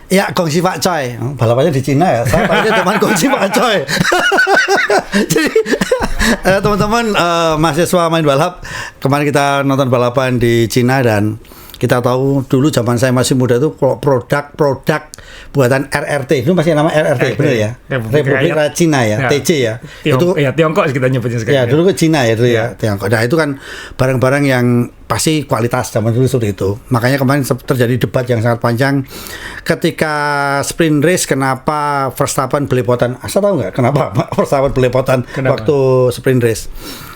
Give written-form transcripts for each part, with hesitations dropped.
Ya, Gongsi Pak Choi. Balapannya di Cina ya. Saya tahunya teman Gongsi Pak Choi. Jadi teman-teman mahasiswa main balap, kemarin kita nonton balapan di Cina dan kita tahu dulu zaman saya masih muda itu kalau produk buatan RRT itu masih nama RRT benar ya? Republik Rakyat Cina ya, TC ya. Itu ya Tiongkok kita nyebutnya sekarang. Ya, dulu ke Cina ya dulu ya, Tiongkok. Nah, itu kan barang-barang yang pasti kualitas zaman dulu seperti itu. Makanya kemarin terjadi debat yang sangat panjang ketika sprint race kenapa Verstappen belepotan. Asa tahu nggak kenapa Verstappen belepotan waktu sprint race?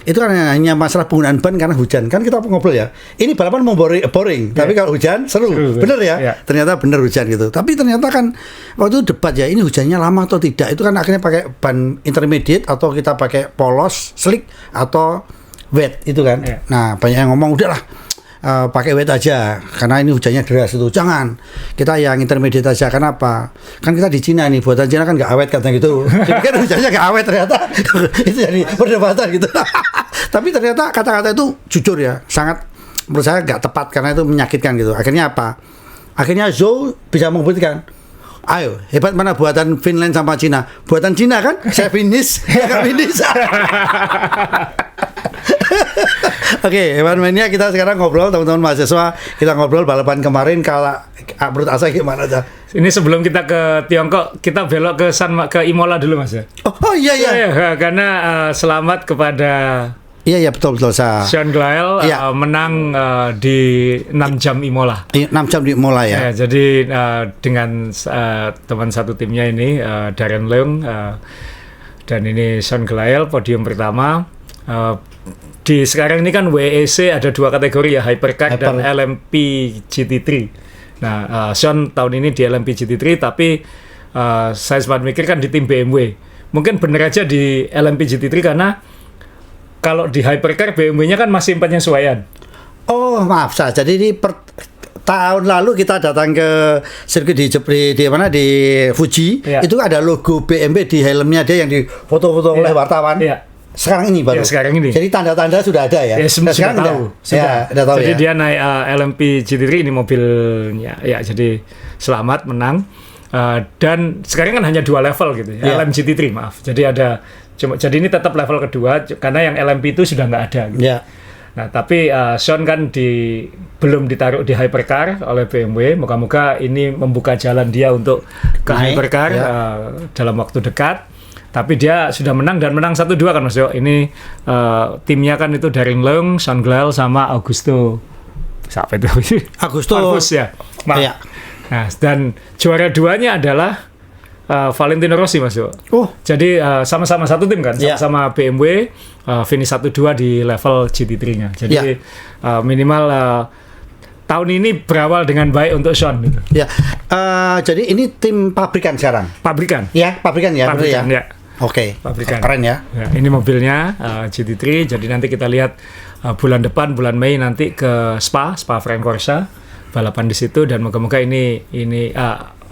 Itu kan hanya masalah penggunaan ban karena hujan. Kan kita ngobrol ya. Ini balapan mau boring, tapi kalau hujan seru. Bener ya? Ternyata bener hujan gitu. Tapi ternyata kan waktu itu debat ya, ini hujannya lama atau tidak. Itu kan akhirnya pakai ban intermediate atau kita pakai polos, slick atau wet itu kan. Nah, banyak yang ngomong udahlah pakai wet aja karena ini hujannya deras itu. Jangan. Kita yang intermediate aja. Kenapa? Kan kita di Cina nih, buatan Cina kan nggak awet katanya gitu. Jadi kan hujannya nggak awet ternyata. Itu jadi perdebatan gitu. Tapi ternyata kata-kata itu jujur ya, sangat menurut saya nggak tepat karena itu menyakitkan gitu. Akhirnya apa? Akhirnya Zhou bisa membuktikan. Ayo, hebat mana buatan Finland sama Cina? Buatan Cina kan? Saya finish, ya kan finish. Oke, Hewan Mania kita sekarang ngobrol teman-teman mahasiswa, kita ngobrol balapan kemarin. Kalau menurut Asa gimana aja? Ini sebelum kita ke Tiongkok, kita belok ke Imola dulu Mas ya. Oh iya. Karena selamat kepada Iya betul Sean Glyle menang di 6 jam Imola. 6 jam di Imola ya. Jadi dengan teman satu timnya ini Darren Leung dan ini Sean Glyle podium pertama. Di sekarang ini kan WEC ada 2 kategori ya, Hypercar dan LMP GT3. Nah, Sean tahun ini di LMP GT3 tapi saya sempat mikir kan di tim BMW. Mungkin benar aja di LMP GT3 karena kalau di Hypercar BMW-nya kan masih penyesuaian. Oh, maaf saya. Jadi di tahun lalu kita datang ke sirkuit di mana di Fuji, itu ada logo BMW di helmnya dia yang difoto-foto oleh wartawan. Sekarang ini baru. Sekarang ini. Jadi tanda-tanda sudah ada ya. Sekarang tahu. Sudah tahu. Jadi dia naik LMP GT3 ini mobilnya. Ya, jadi selamat menang. Dan sekarang kan hanya 2 level gitu ya. LM GT3 maaf. Jadi jadi ini tetap level kedua karena yang LMP itu sudah nggak ada gitu. Nah, tapi Sean kan belum ditaruh di Hypercar oleh BMW. Moga-moga ini membuka jalan dia untuk ke Hypercar dalam waktu dekat. Tapi dia sudah menang dan menang 1-2 kan Mas Yo. Ini timnya kan itu Darren Leung, Sean Glyle sama Augusto. Siapa itu? Augusto Marcus ya. Nah, dan juara 2-nya adalah Valentino Rossi Mas Yo. Jadi sama-sama satu tim kan, sama-sama BMW, finish 1-2 di level GT3-nya. Jadi minimal tahun ini berawal dengan baik untuk Sean gitu. Jadi ini tim pabrikan sekarang. Pabrikan. Pabrikan ya. Oke. Pabrikan. Keren ya. Ini mobilnya GT3. Jadi nanti kita lihat bulan depan, bulan Mei nanti ke Spa Francorchamps, balapan di situ dan moga-moga ini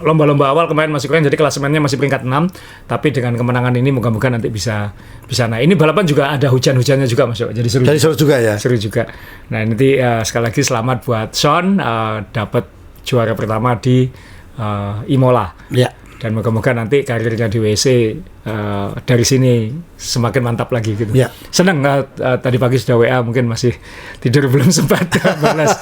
lomba-lomba awal kemarin masih keren, jadi klasemennya masih peringkat 6, tapi dengan kemenangan ini moga-moga nanti bisa naik. Ini balapan juga ada hujan-hujannya juga Mas Yo. Jadi seru juga ya. Seru juga. Nah, nanti sekali lagi selamat buat Sean dapat juara pertama di Imola. Dan moga-moga nanti karirnya di WEC dari sini semakin mantap lagi gitu. Senang tadi pagi sudah WA, mungkin masih tidur belum sempat balas.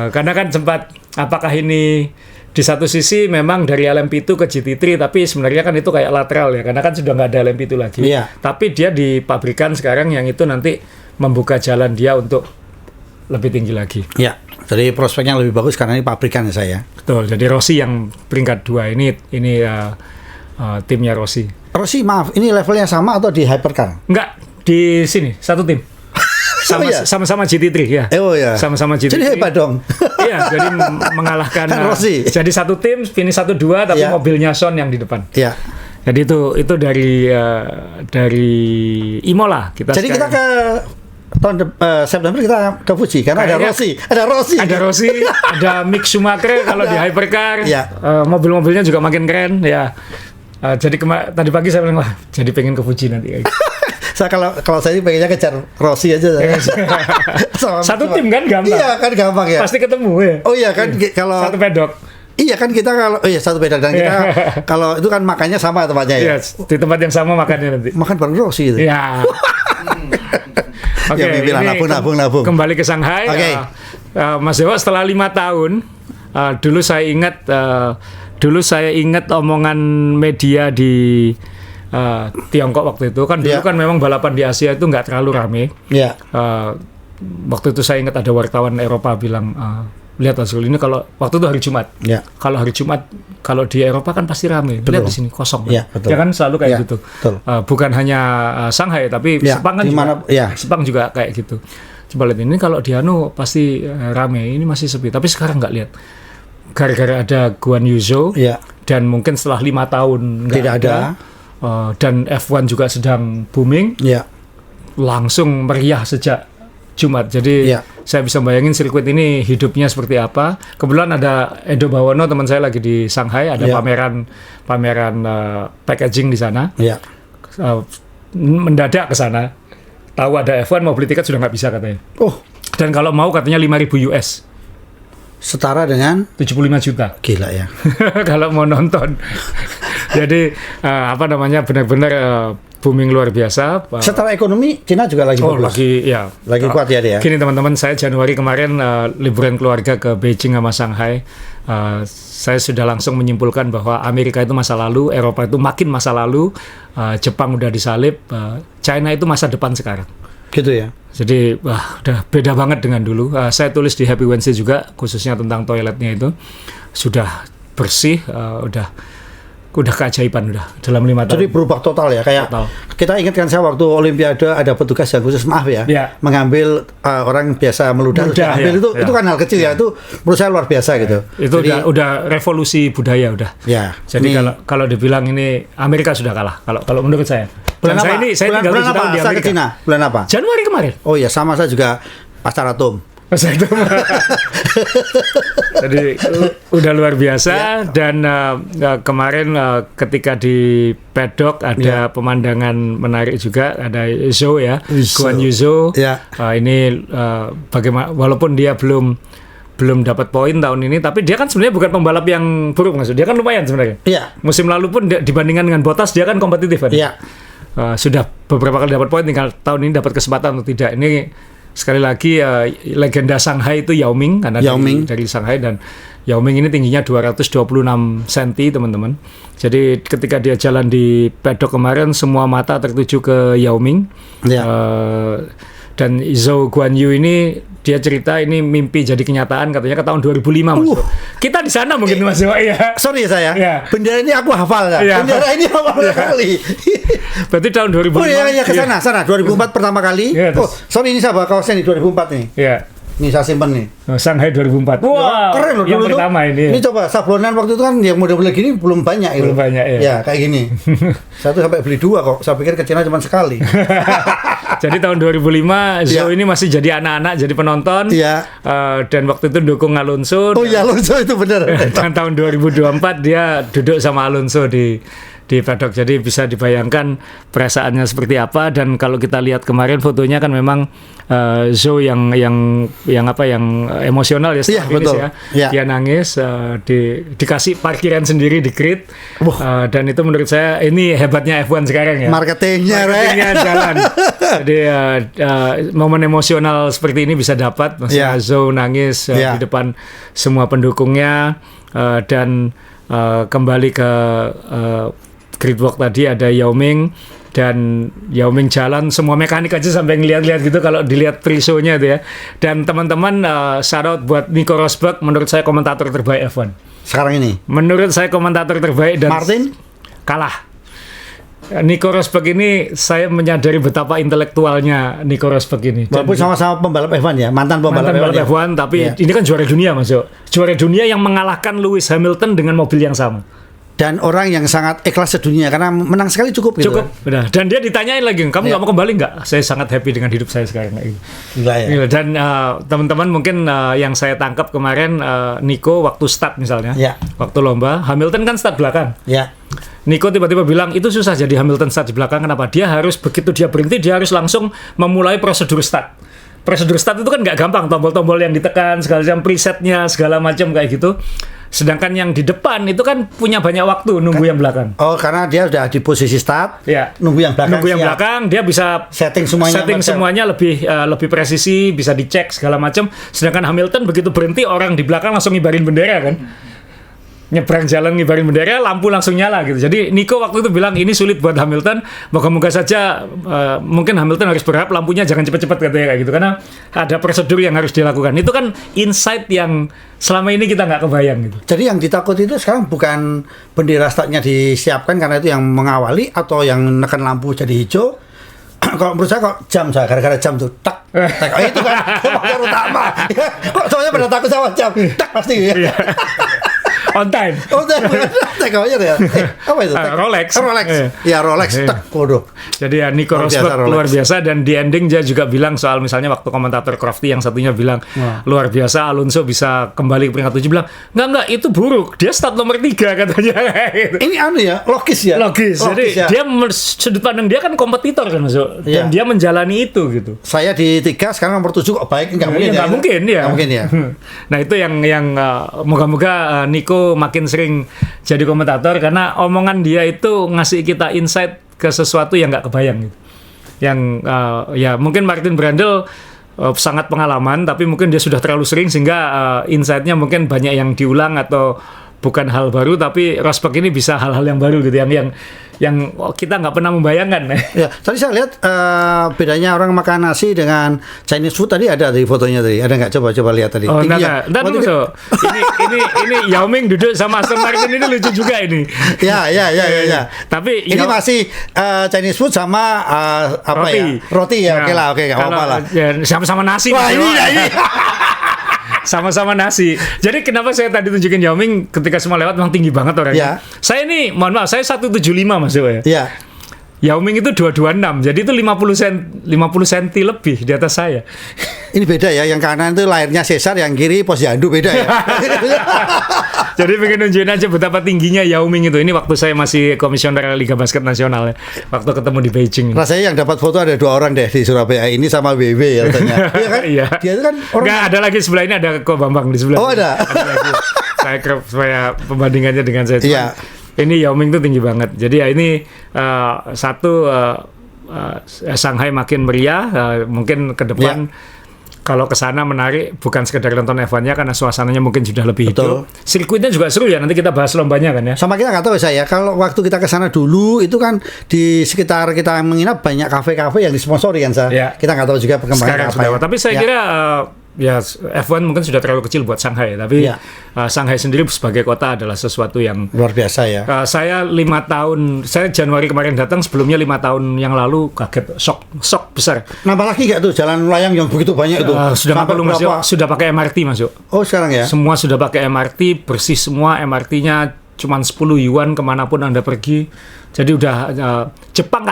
Karena kan sempat apakah ini di satu sisi memang dari LMP itu ke GT3, tapi sebenarnya kan itu kayak lateral ya, karena kan sudah nggak ada LMP itu lagi. Tapi dia di pabrikan sekarang yang itu nanti membuka jalan dia untuk lebih tinggi lagi. Jadi prospeknya lebih bagus karena ini pabrikan ya saya. Betul. Jadi Rossi yang peringkat 2 ini timnya Rossi. Rossi maaf, ini levelnya sama atau di Hypercar? Enggak, di sini satu tim. Sama-sama GT3 ya. Sama-sama GT3. Jadi hebat dong. Iya, jadi mengalahkan Rossi. Jadi satu tim finish 1-2 tapi mobilnya Sean yang di depan. Jadi itu dari Imola kita. Jadi kita ke tahun September kita ke Fuji karena ada Rossi. Ada Mick Schumacher kalau di Hypercar. Mobil-mobilnya juga makin keren ya. Jadi tadi pagi saya bilang jadi pengen ke Fuji nanti. Saya kalau saya pengennya kejar Rossi aja. Satu tim kan gampang. Iya kan gampang ya. Pasti ketemu ya. Oh iya kan kalau satu pedok. Iya kan kita kalau satu beda dan kita kalau itu kan makannya sama tempatnya ya. Iya, di tempat yang sama makannya nanti. Makan bareng Rossi itu. Iya. Oke, Ya, bilang nabung. Kembali ke Shanghai. Oke. Mas Dewa, setelah 5 tahun, dulu saya ingat omongan media di Tiongkok waktu itu kan dulu kan memang balapan di Asia itu nggak terlalu rame. Iya. Waktu itu saya ingat ada wartawan Eropa bilang, lihat hasil ini kalau waktu itu hari Jumat. Ya. Kalau hari Jumat, kalau di Eropa kan pasti rame. Betul. Lihat di sini kosong. Ya, betul. Ya kan selalu kayak Ya, gitu. betul. Bukan hanya Shanghai, tapi Ya, Sepang kan dimana, juga. ya. Sepang juga kayak gitu. Coba lihat ini kalau di Anu pasti rame. Ini masih sepi. Tapi sekarang nggak lihat. Gara-gara ada Guan Yu Zhou Ya. dan mungkin setelah 5 tahun nggak Tidak ada. Dan F1 juga sedang booming. Ya. Langsung meriah sejak Jumat. Jadi Ya. saya bisa bayangin sirkuit ini hidupnya seperti apa. Kebetulan ada Edo Bawono, teman saya lagi di Shanghai, ada Ya. pameran packaging di sana. Ya. Mendadak ke sana. Tahu ada F1 mau beli tiket sudah nggak bisa katanya. Oh, Dan kalau mau katanya 5.000 US, setara dengan 75 juta. gila ya. Kalau mau nonton. Jadi benar-benar booming luar biasa. Secara ekonomi Cina juga lagi bagus. Lagi kuat ya dia. Gini teman-teman, saya Januari kemarin liburan keluarga ke Beijing sama Shanghai. Saya sudah langsung menyimpulkan bahwa Amerika itu masa lalu, Eropa itu makin masa lalu, Jepang udah disalib, China itu masa depan sekarang. Gitu ya. Jadi udah beda banget dengan dulu. Saya tulis di Happy Wednesday juga khususnya tentang toiletnya itu sudah bersih, udah keajaiban udah dalam 5 tahun. Jadi berubah total ya, kayak Total. kita ingatkan saya waktu Olimpiade ada petugas yang khusus mengambil orang biasa meludah terus diambil, itu kan hal kecil ya, itu menurut saya luar biasa gitu. Itu jadi, udah revolusi budaya udah. Ya. Jadi kalau dibilang ini Amerika sudah kalah kalau menurut saya. Bulan apa? Saya tinggal 7 tahun di Saya Amerika. ke Cina. Bulan apa? Januari kemarin. Oh iya, sama saya juga pasar atom. Jadi udah luar biasa dan kemarin ketika di paddock ada pemandangan menarik juga, ada Zhou ya, Guan Yu Zhou. Ini bagaimana walaupun dia belum dapat poin tahun ini, tapi dia kan sebenarnya bukan pembalap yang buruk, maksud dia kan lumayan sebenarnya. Musim lalu pun dibandingkan dengan Bottas dia kan kompetitif kan. Sudah beberapa kali dapat poin, tinggal tahun ini dapat kesempatan atau tidak. Ini sekali lagi legenda Shanghai itu Yao Ming karena dari Shanghai, dan Yao Ming ini tingginya 226 cm teman-teman. Jadi ketika dia jalan di paddock kemarin semua mata tertuju ke Yao Ming. Dan Zhou Guan Yu ini dia cerita ini mimpi jadi kenyataan katanya ke tahun 2005 Mas. Kita di sana mungkin Mas Dewa ya. Sorry saya. Bendera ini aku hafal ya. Bendera ini hafal sekali. Berarti tahun 2005. Oh iya ke sana 2004 pertama kali. Sorry ini saya bawa kaosnya nih 2004 nih. Iya. Ini saya simpen nih. Shanghai 2004. Wah, keren loh yang dulu pertama tuh. ini. Ini coba sablonan waktu itu kan yang model-model gini belum banyak Belum banyak ya. Ya, kayak gini. Saya tuh sampai beli 2 kok. Saya pikir ke Cina cuma sekali. Jadi tahun 2005 Zhou ini masih jadi anak-anak, jadi penonton. Dan waktu itu dukung Alonso. Oh iya, Alonso itu benar. Dan tahun 2024 dia duduk sama Alonso di paddock. Jadi bisa dibayangkan perasaannya seperti apa. Dan kalau kita lihat kemarin fotonya kan memang Zhou yang emosional ya setelah finish ya. Dia nangis, dikasih parkiran sendiri di grid. Dan itu menurut saya ini hebatnya F1 sekarang ya. Marketingnya jalan. Jadi momen emosional seperti ini bisa dapat. Maksudnya Zhou nangis di depan semua pendukungnya, dan kembali ke grid walk tadi ada Yao Ming, dan Yao Ming jalan, semua mekanik aja sampai ngeliat-liat gitu kalau dilihat pre-show-nya itu ya. Dan teman-teman, shout out buat Nico Rosberg, menurut saya komentator terbaik F1 sekarang ini. Menurut saya komentator terbaik, dan Martin kalah. Nico Rosberg ini saya menyadari betapa intelektualnya Nico Rosberg ini. Walaupun sama-sama pembalap F1 ya, mantan pembalap F1, tapi ini kan juara dunia Mas. Juara dunia yang mengalahkan Lewis Hamilton dengan mobil yang sama. Dan orang yang sangat ikhlas sedunia karena menang sekali cukup gitu. Cukup, benar. Dan dia ditanyain lagi, kamu nggak mau kembali nggak? Saya sangat happy dengan hidup saya sekarang. Gila ya. Dan teman-teman mungkin yang saya tangkap kemarin, Nico waktu start misalnya, waktu lomba, Hamilton kan start belakang. Nico tiba-tiba bilang itu susah jadi Hamilton start di belakang. Kenapa? Dia harus begitu dia berhenti, dia harus langsung memulai prosedur start. Prosedur start itu kan nggak gampang, tombol-tombol yang ditekan, segala macam presetnya, segala macam kayak gitu. Sedangkan yang di depan itu kan punya banyak waktu nunggu yang belakang. Oh, karena dia udah di posisi start, Ya. nunggu yang belakang. Nunggu yang siap. belakang, dia bisa Setting semuanya lebih presisi, bisa dicek segala macam. Sedangkan Hamilton begitu berhenti, orang di belakang langsung ngibarin bendera kan. Nyebrang jalan ngibarin bendera, lampu langsung nyala gitu. Jadi Nico waktu itu bilang ini sulit buat Hamilton. Moga-moga saja mungkin Hamilton harus berharap lampunya jangan cepat-cepat katanya kayak gitu, karena ada prosedur yang harus dilakukan. Itu kan insight yang selama ini kita nggak kebayang gitu. Jadi yang ditakut itu sekarang bukan bendera startnya disiapkan karena itu yang mengawali atau yang menekan lampu jadi hijau. Kalau menurut saya kok jam saya gara-gara jam tuh tak itu kan faktor utama. Kok soalnya pada takut sama jam tak pasti ya. On time. Oh, tak aja ya. Apa itu? Rolex. Rolex. Ya Rolex. Tak waduh. Jadi ya Nico Rosberg luar biasa, dan di ending dia juga bilang soal misalnya waktu komentator Crofty yang satunya bilang luar biasa Alonso bisa kembali ke peringkat 7, bilang enggak itu buruk, dia start nomor 3 katanya. Ini ya, logis ya. Logis. Jadi ya. dia sudut pandang dia kan kompetitor kan masuk, dan dia menjalani itu gitu. Saya di 3 sekarang nomor 7 kok baik, enggak mungkin ya. Enggak mungkin ya. Enggak mungkin ya. Nah, itu yang moga-moga Nico makin sering jadi komentator, karena omongan dia itu ngasih kita insight ke sesuatu yang nggak kebayang gitu. Yang ya mungkin Martin Brundle sangat pengalaman, tapi mungkin dia sudah terlalu sering sehingga insight-nya mungkin banyak yang diulang atau bukan hal baru, tapi Rosberg ini bisa hal-hal yang baru gitu, yang kita nggak pernah membayangkan. Ya, tadi saya lihat bedanya orang makan nasi dengan Chinese food tadi ada di fotonya tadi. Ada nggak, coba lihat tadi? Oh, enggak. Ini Yao Ming duduk sama Aston Martin ini lucu juga ini. Ya. Tapi ini masih Chinese food sama apa roti. ya? Roti ya, Nah, oke nggak apa-apa lah. Ya, sama-sama nasi. Wah, ini. Sama-sama nasi. Jadi kenapa saya tadi tunjukin Yao Ming ketika semua lewat memang tinggi banget orangnya. Ya. Saya ini, mohon maaf, saya 175 Mas Yo ya. Iya. Yao Ming itu 226, jadi itu 50 cm lebih di atas saya. Ini beda ya, yang kanan itu lahirnya Cesar, yang kiri Posyandu, beda ya. Jadi pengen nunjukin aja betapa tingginya Yao Ming itu. Ini waktu saya masih komisioner Liga Basket Nasional ya, waktu ketemu di Beijing. Rasanya yang dapat foto ada 2 orang deh di Surabaya, ini sama WW ya katanya. Iya kan? Iya. Dia itu kan orang. Enggak, ada lagi sebelah ini, ada Ko Bambang di sebelah. Oh, ada. Lagi. Saya crop supaya pembandingannya dengan saya. Iya. Ini Yao Ming itu tinggi banget. Jadi ya ini Shanghai makin meriah, mungkin ke depan kalau ke sana menarik, bukan sekedar nonton F1-nya karena suasananya mungkin sudah lebih hidup. Sirkuitnya juga seru ya, nanti kita bahas lombanya kan ya. Sama kita nggak tahu saya, kalau waktu kita ke sana dulu itu kan di sekitar kita menginap banyak kafe-kafe yang disponsori kan saya. Ya. Kita nggak tahu juga perkembangan Sekarang apa sudah, ya. tapi saya kira ya F1 mungkin sudah terlalu kecil buat Shanghai, tapi Shanghai sendiri sebagai kota adalah sesuatu yang luar biasa ya. Saya 5 tahun, saya Januari kemarin datang, sebelumnya 5 tahun yang lalu kaget, shock besar. Nambah lagi nggak tuh jalan layang yang begitu banyak itu? Sudah nggak perlu masuk, sudah pakai MRT masuk. Oh sekarang ya? Semua sudah pakai MRT, bersih semua. MRT-nya cuma 10 yuan kemanapun Anda pergi. Jadi udah Jepang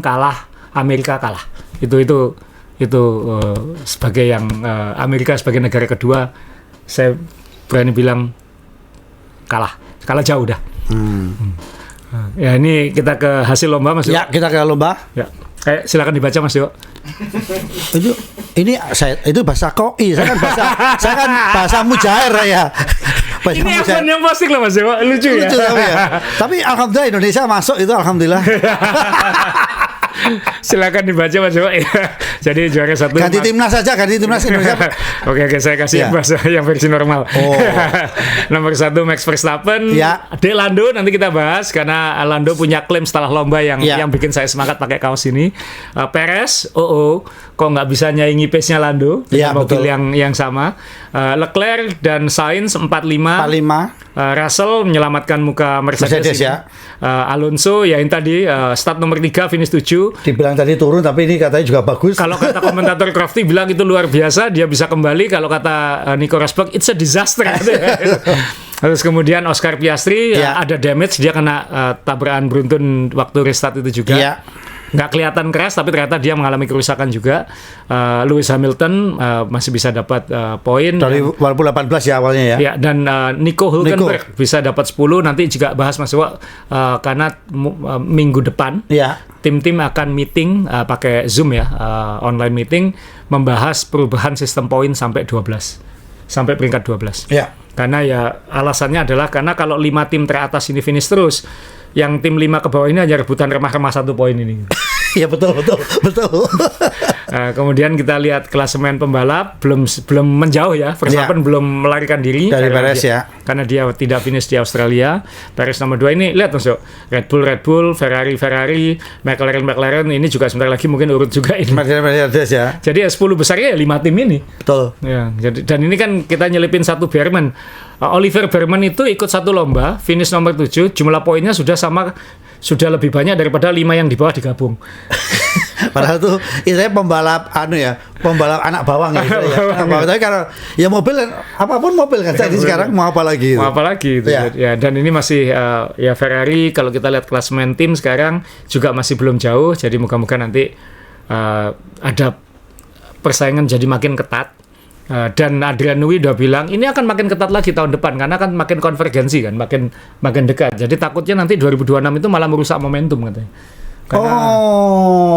kalah, Amerika kalah. Itu sebagai yang Amerika sebagai negara kedua, saya berani bilang kalah jauh dah. Ya ini kita ke hasil lomba Mas. Ya kita ke lomba. Ya, silakan dibaca Mas Yo. Itu bahasa koi, saya kan bahasa mujair ya. Bahasa ini F1 yang posting loh Mas Yo, lucu ya. Tapi alhamdulillah Indonesia masuk itu, alhamdulillah. Silakan dibaca Mas Yo. Jadi juara 1 ganti timnas Indonesia. Oke, saya kasih yang versi normal. Nomor 1 Max Verstappen. De Lando nanti kita bahas karena Lando punya klaim setelah lomba yang bikin saya semangat pakai kaos ini. Perez, kok nggak bisa nyaingi pace-nya Lando dengan mobil yang sama. Leclerc dan Sainz 45. Russell menyelamatkan muka Mercedes ya. Alonso ya yang tadi start nomor 3 finish 7. Dibilang tadi turun tapi ini katanya juga bagus. Kalau kata komentator Crofty bilang itu luar biasa, dia bisa kembali. Kalau kata Nico Rosberg it's a disaster. Terus kemudian Oscar Piastri ada damage, dia kena tabrakan beruntun waktu restart itu juga. Nggak kelihatan keras tapi ternyata dia mengalami kerusakan juga. Lewis Hamilton masih bisa dapat poin dari walaupun 18 ya awalnya ya. Ya, dan Nico Hülkenberg bisa dapat 10. Nanti juga bahas Mas Wak, karena minggu depan tim-tim akan meeting pakai Zoom ya, online meeting, membahas perubahan sistem poin sampai 12. sampai peringkat 12. Ya. Karena ya alasannya adalah karena kalau 5 tim teratas ini finish terus, yang tim 5 ke bawah ini hanya rebutan remah-remah 1 poin ini. Ya betul. Kemudian kita lihat klasemen pembalap belum menjauh ya. Verstappen belum melarikan diri dari Perez karena dia tidak finish di Australia. Perez nomor 2 ini lihat Mas, Red Bull, Ferrari, McLaren ini juga sebentar lagi mungkin urut juga ini. Mercedes ya. Jadi 10 besarnya ya 5 tim ini. Betul. Ya, dan ini kan kita nyelipin satu Behrman. Oliver Behrman itu ikut satu lomba, finish nomor 7, jumlah poinnya sudah lebih banyak daripada 5 yang di bawah digabung. Padahal tuh istilahnya pembalap anak bawang gitu ya. Tapi kalau ya mobil apapun mobil kan jadi sekarang mau apa lagi itu. Mau apa lagi itu. Ya, dan ini masih ya Ferrari kalau kita lihat klasemen tim sekarang juga masih belum jauh, jadi moga-moga nanti ada persaingan jadi makin ketat. Dan Adrian Newey udah bilang ini akan makin ketat lagi tahun depan karena kan makin konvergensi kan, makin dekat. Jadi takutnya nanti 2026 itu malah merusak momentum katanya.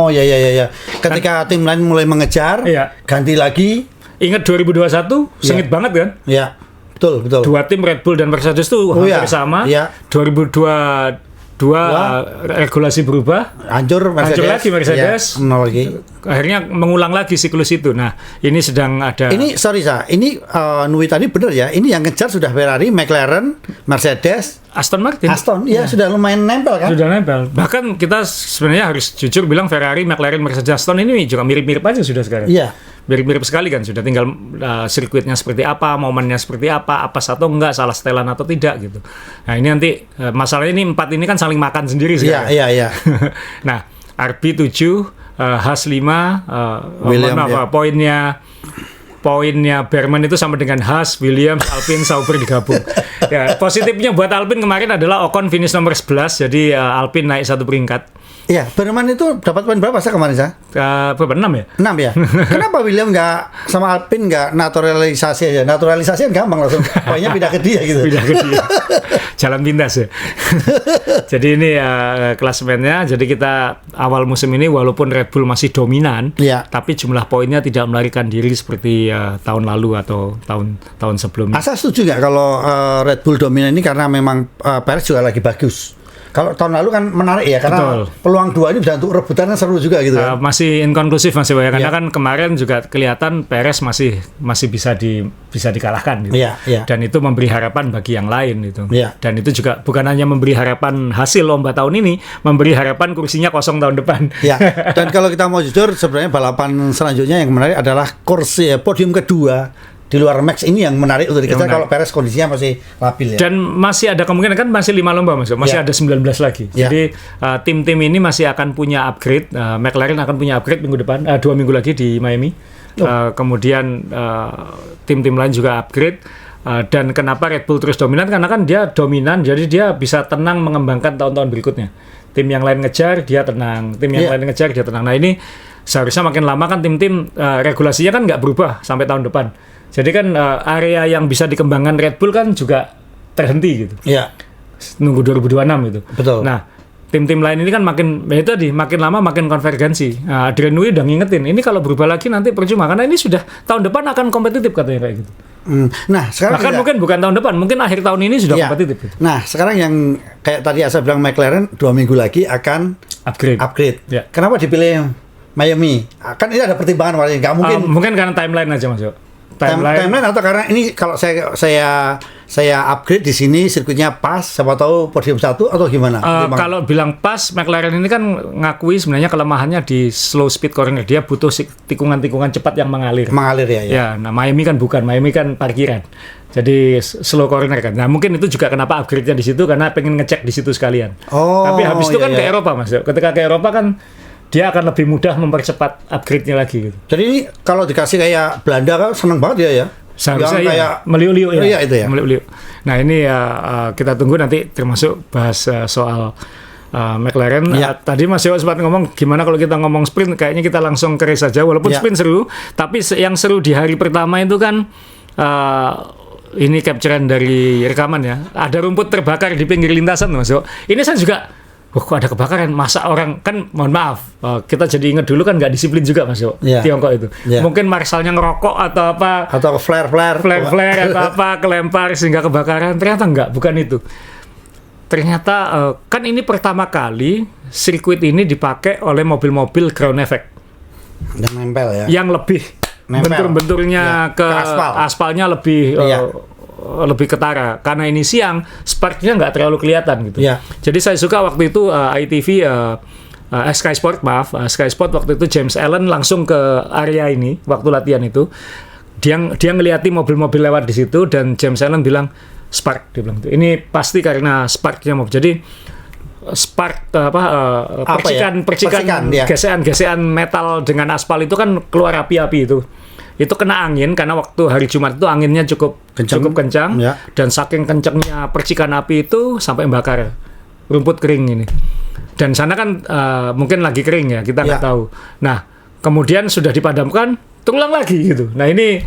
Ya. Ketika tim lain mulai mengejar, ganti lagi. Ingat 2021 sengit banget kan? Ya, betul. 2 tim Red Bull dan Mercedes tuh hampir sama. Ya. 2022 regulasi berubah, hancur lagi Mercedes. Ya, lagi. Akhirnya mengulang lagi siklus itu. Nah, ini sedang ada. Ini ini Nui tadi benar ya. Ini yang ngejar sudah Ferrari, McLaren, Mercedes, Aston Martin. Ya sudah lumayan nempel kan? Sudah nempel. Bahkan kita sebenarnya harus jujur bilang Ferrari, McLaren, Mercedes, Aston ini juga mirip-mirip aja sudah sekarang. Iya. Mirip-mirip sekali kan, sudah tinggal sirkuitnya seperti apa, momennya seperti apa atau enggak, salah setelan atau tidak gitu. Nah ini nanti masalahnya ini 4 ini kan saling makan sendiri sekarang. Iya. Nah RB 7, Haas 5, poinnya Behrman itu sama dengan Haas, Williams, Alpine, Sauber digabung. Ya, positifnya buat Alpine kemarin adalah Ocon finish nomor 11, jadi Alpine naik 1 peringkat. Iya, Behrman itu dapat poin berapa kemarin berapa 6 ya? 6 ya. Kenapa William nggak sama Alpine nggak naturalisasi aja? Naturalisasi kan gampang langsung poinnya pindah ke dia gitu. Pindah ke dia. Jalan pintas ya. Jadi ini klasemennya. Jadi kita awal musim ini walaupun Red Bull masih dominan, tapi jumlah poinnya tidak melarikan diri seperti tahun lalu atau tahun sebelumnya. Asa setuju nggak kalau Red Bull dominan ini karena memang Perez juga lagi bagus? Kalau tahun lalu kan menarik ya karena peluang 2 ini bisa untuk rebutan seru juga gitu kan. Masih inkonklusif karena kan kemarin juga kelihatan Perez masih bisa dikalahkan gitu. Dan itu memberi harapan bagi yang lain gitu. Dan itu juga bukan hanya memberi harapan hasil lomba tahun ini, memberi harapan kursinya kosong tahun depan. Dan kalau kita mau jujur sebenarnya balapan selanjutnya yang menarik adalah kursi podium kedua. Di luar Max ini yang menarik untuk dikejar kalau Perez kondisinya masih labil ya. Dan masih ada kemungkinan kan masih 5 lomba masih ada 19 lagi. Jadi tim-tim ini masih akan punya upgrade. McLaren akan punya upgrade minggu depan, 2 minggu lagi di Miami. Kemudian tim-tim lain juga upgrade. Dan kenapa Red Bull terus dominan? Karena kan dia dominan, jadi dia bisa tenang mengembangkan tahun-tahun berikutnya. Tim yang lain ngejar, dia tenang. Tim yang lain ngejar, dia tenang. Nah ini seharusnya makin lama kan tim-tim regulasinya kan nggak berubah sampai tahun depan. Jadi kan area yang bisa dikembangkan Red Bull kan juga terhenti gitu. Iya. Nunggu 2026 gitu. Betul. Nah, tim-tim lain ini kan makin lama makin konvergensi. Adrian Newey udah ngingetin, ini kalau berubah lagi nanti percuma karena ini sudah tahun depan akan kompetitif katanya kayak gitu. Nah, sekarang bahkan mungkin bukan tahun depan, mungkin akhir tahun ini sudah kompetitif gitu. Nah, sekarang yang kayak tadi Asa bilang McLaren 2 minggu lagi akan upgrade. Ya. Kenapa dipilih Miami? Kan ini ada pertimbangan warnanya, nggak mungkin. Mungkin karena timeline aja Mas. Timeline atau karena ini kalau saya upgrade di sini sirkuitnya pas, siapa tahu podium 1 atau gimana? Kalau bilang pas, McLaren ini kan ngakui sebenarnya kelemahannya di slow speed corner. Dia butuh tikungan-tikungan cepat yang mengalir. Mengalir ya. Nah Miami kan bukan, Miami kan parkiran. Jadi slow corner kan. Nah mungkin itu juga kenapa upgrade-nya di situ karena pengen ngecek di situ sekalian. Tapi habis itu kan ke Eropa Mas. Ketika ke Eropa kan dia akan lebih mudah mempercepat upgrade-nya lagi gitu. Jadi ini kalau dikasih kayak Belanda kan seneng banget ya. Seharusnya kayak meliuk-liuk ya. Iya itu ya. Meliuk-liuk. Nah ini kita tunggu nanti termasuk bahas soal McLaren. Tadi Mas Yowo sempat ngomong gimana kalau kita ngomong sprint, kayaknya kita langsung ke race saja walaupun sprint seru, tapi yang seru di hari pertama itu kan ini capture-an dari rekaman ya. Ada rumput terbakar di pinggir lintasan Mas Yowo. Ini saya juga kok ada kebakaran, masa orang kan, mohon maaf, kita jadi ingat dulu kan nggak disiplin juga Mas Yo, Iya. Tiongkok itu. Iya. Mungkin marshalnya ngerokok atau apa, Atau flare flare atau apa kelempar sehingga kebakaran. Ternyata nggak, bukan itu. Ternyata kan ini pertama kali sirkuit ini dipakai oleh mobil-mobil ground effect yang nempel ya. yang lebih Nempel. bentur-benturnya Iya, ke ke aspal. aspalnya lebih Iya. lebih ketara. Karena ini siang, sparknya nggak terlalu kelihatan gitu. Iya. Jadi saya suka waktu itu ITV Sky Sport Sky Sport waktu itu James Allen langsung ke area ini waktu latihan itu. Dia ngeliati mobil-mobil lewat di situ dan James Allen bilang spark, dia bilang ini pasti karena sparknya mobil. Jadi spark percikan ya. gesekan metal dengan aspal itu kan keluar api-api itu kena angin karena waktu hari Jumat itu anginnya cukup kencang Ya. dan saking kencangnya percikan api itu sampai membakar rumput kering ini. Dan sana kan mungkin lagi kering ya, kita nggak Ya. tahu. Nah, kemudian sudah dipadamkan, terulang lagi gitu. Nah, ini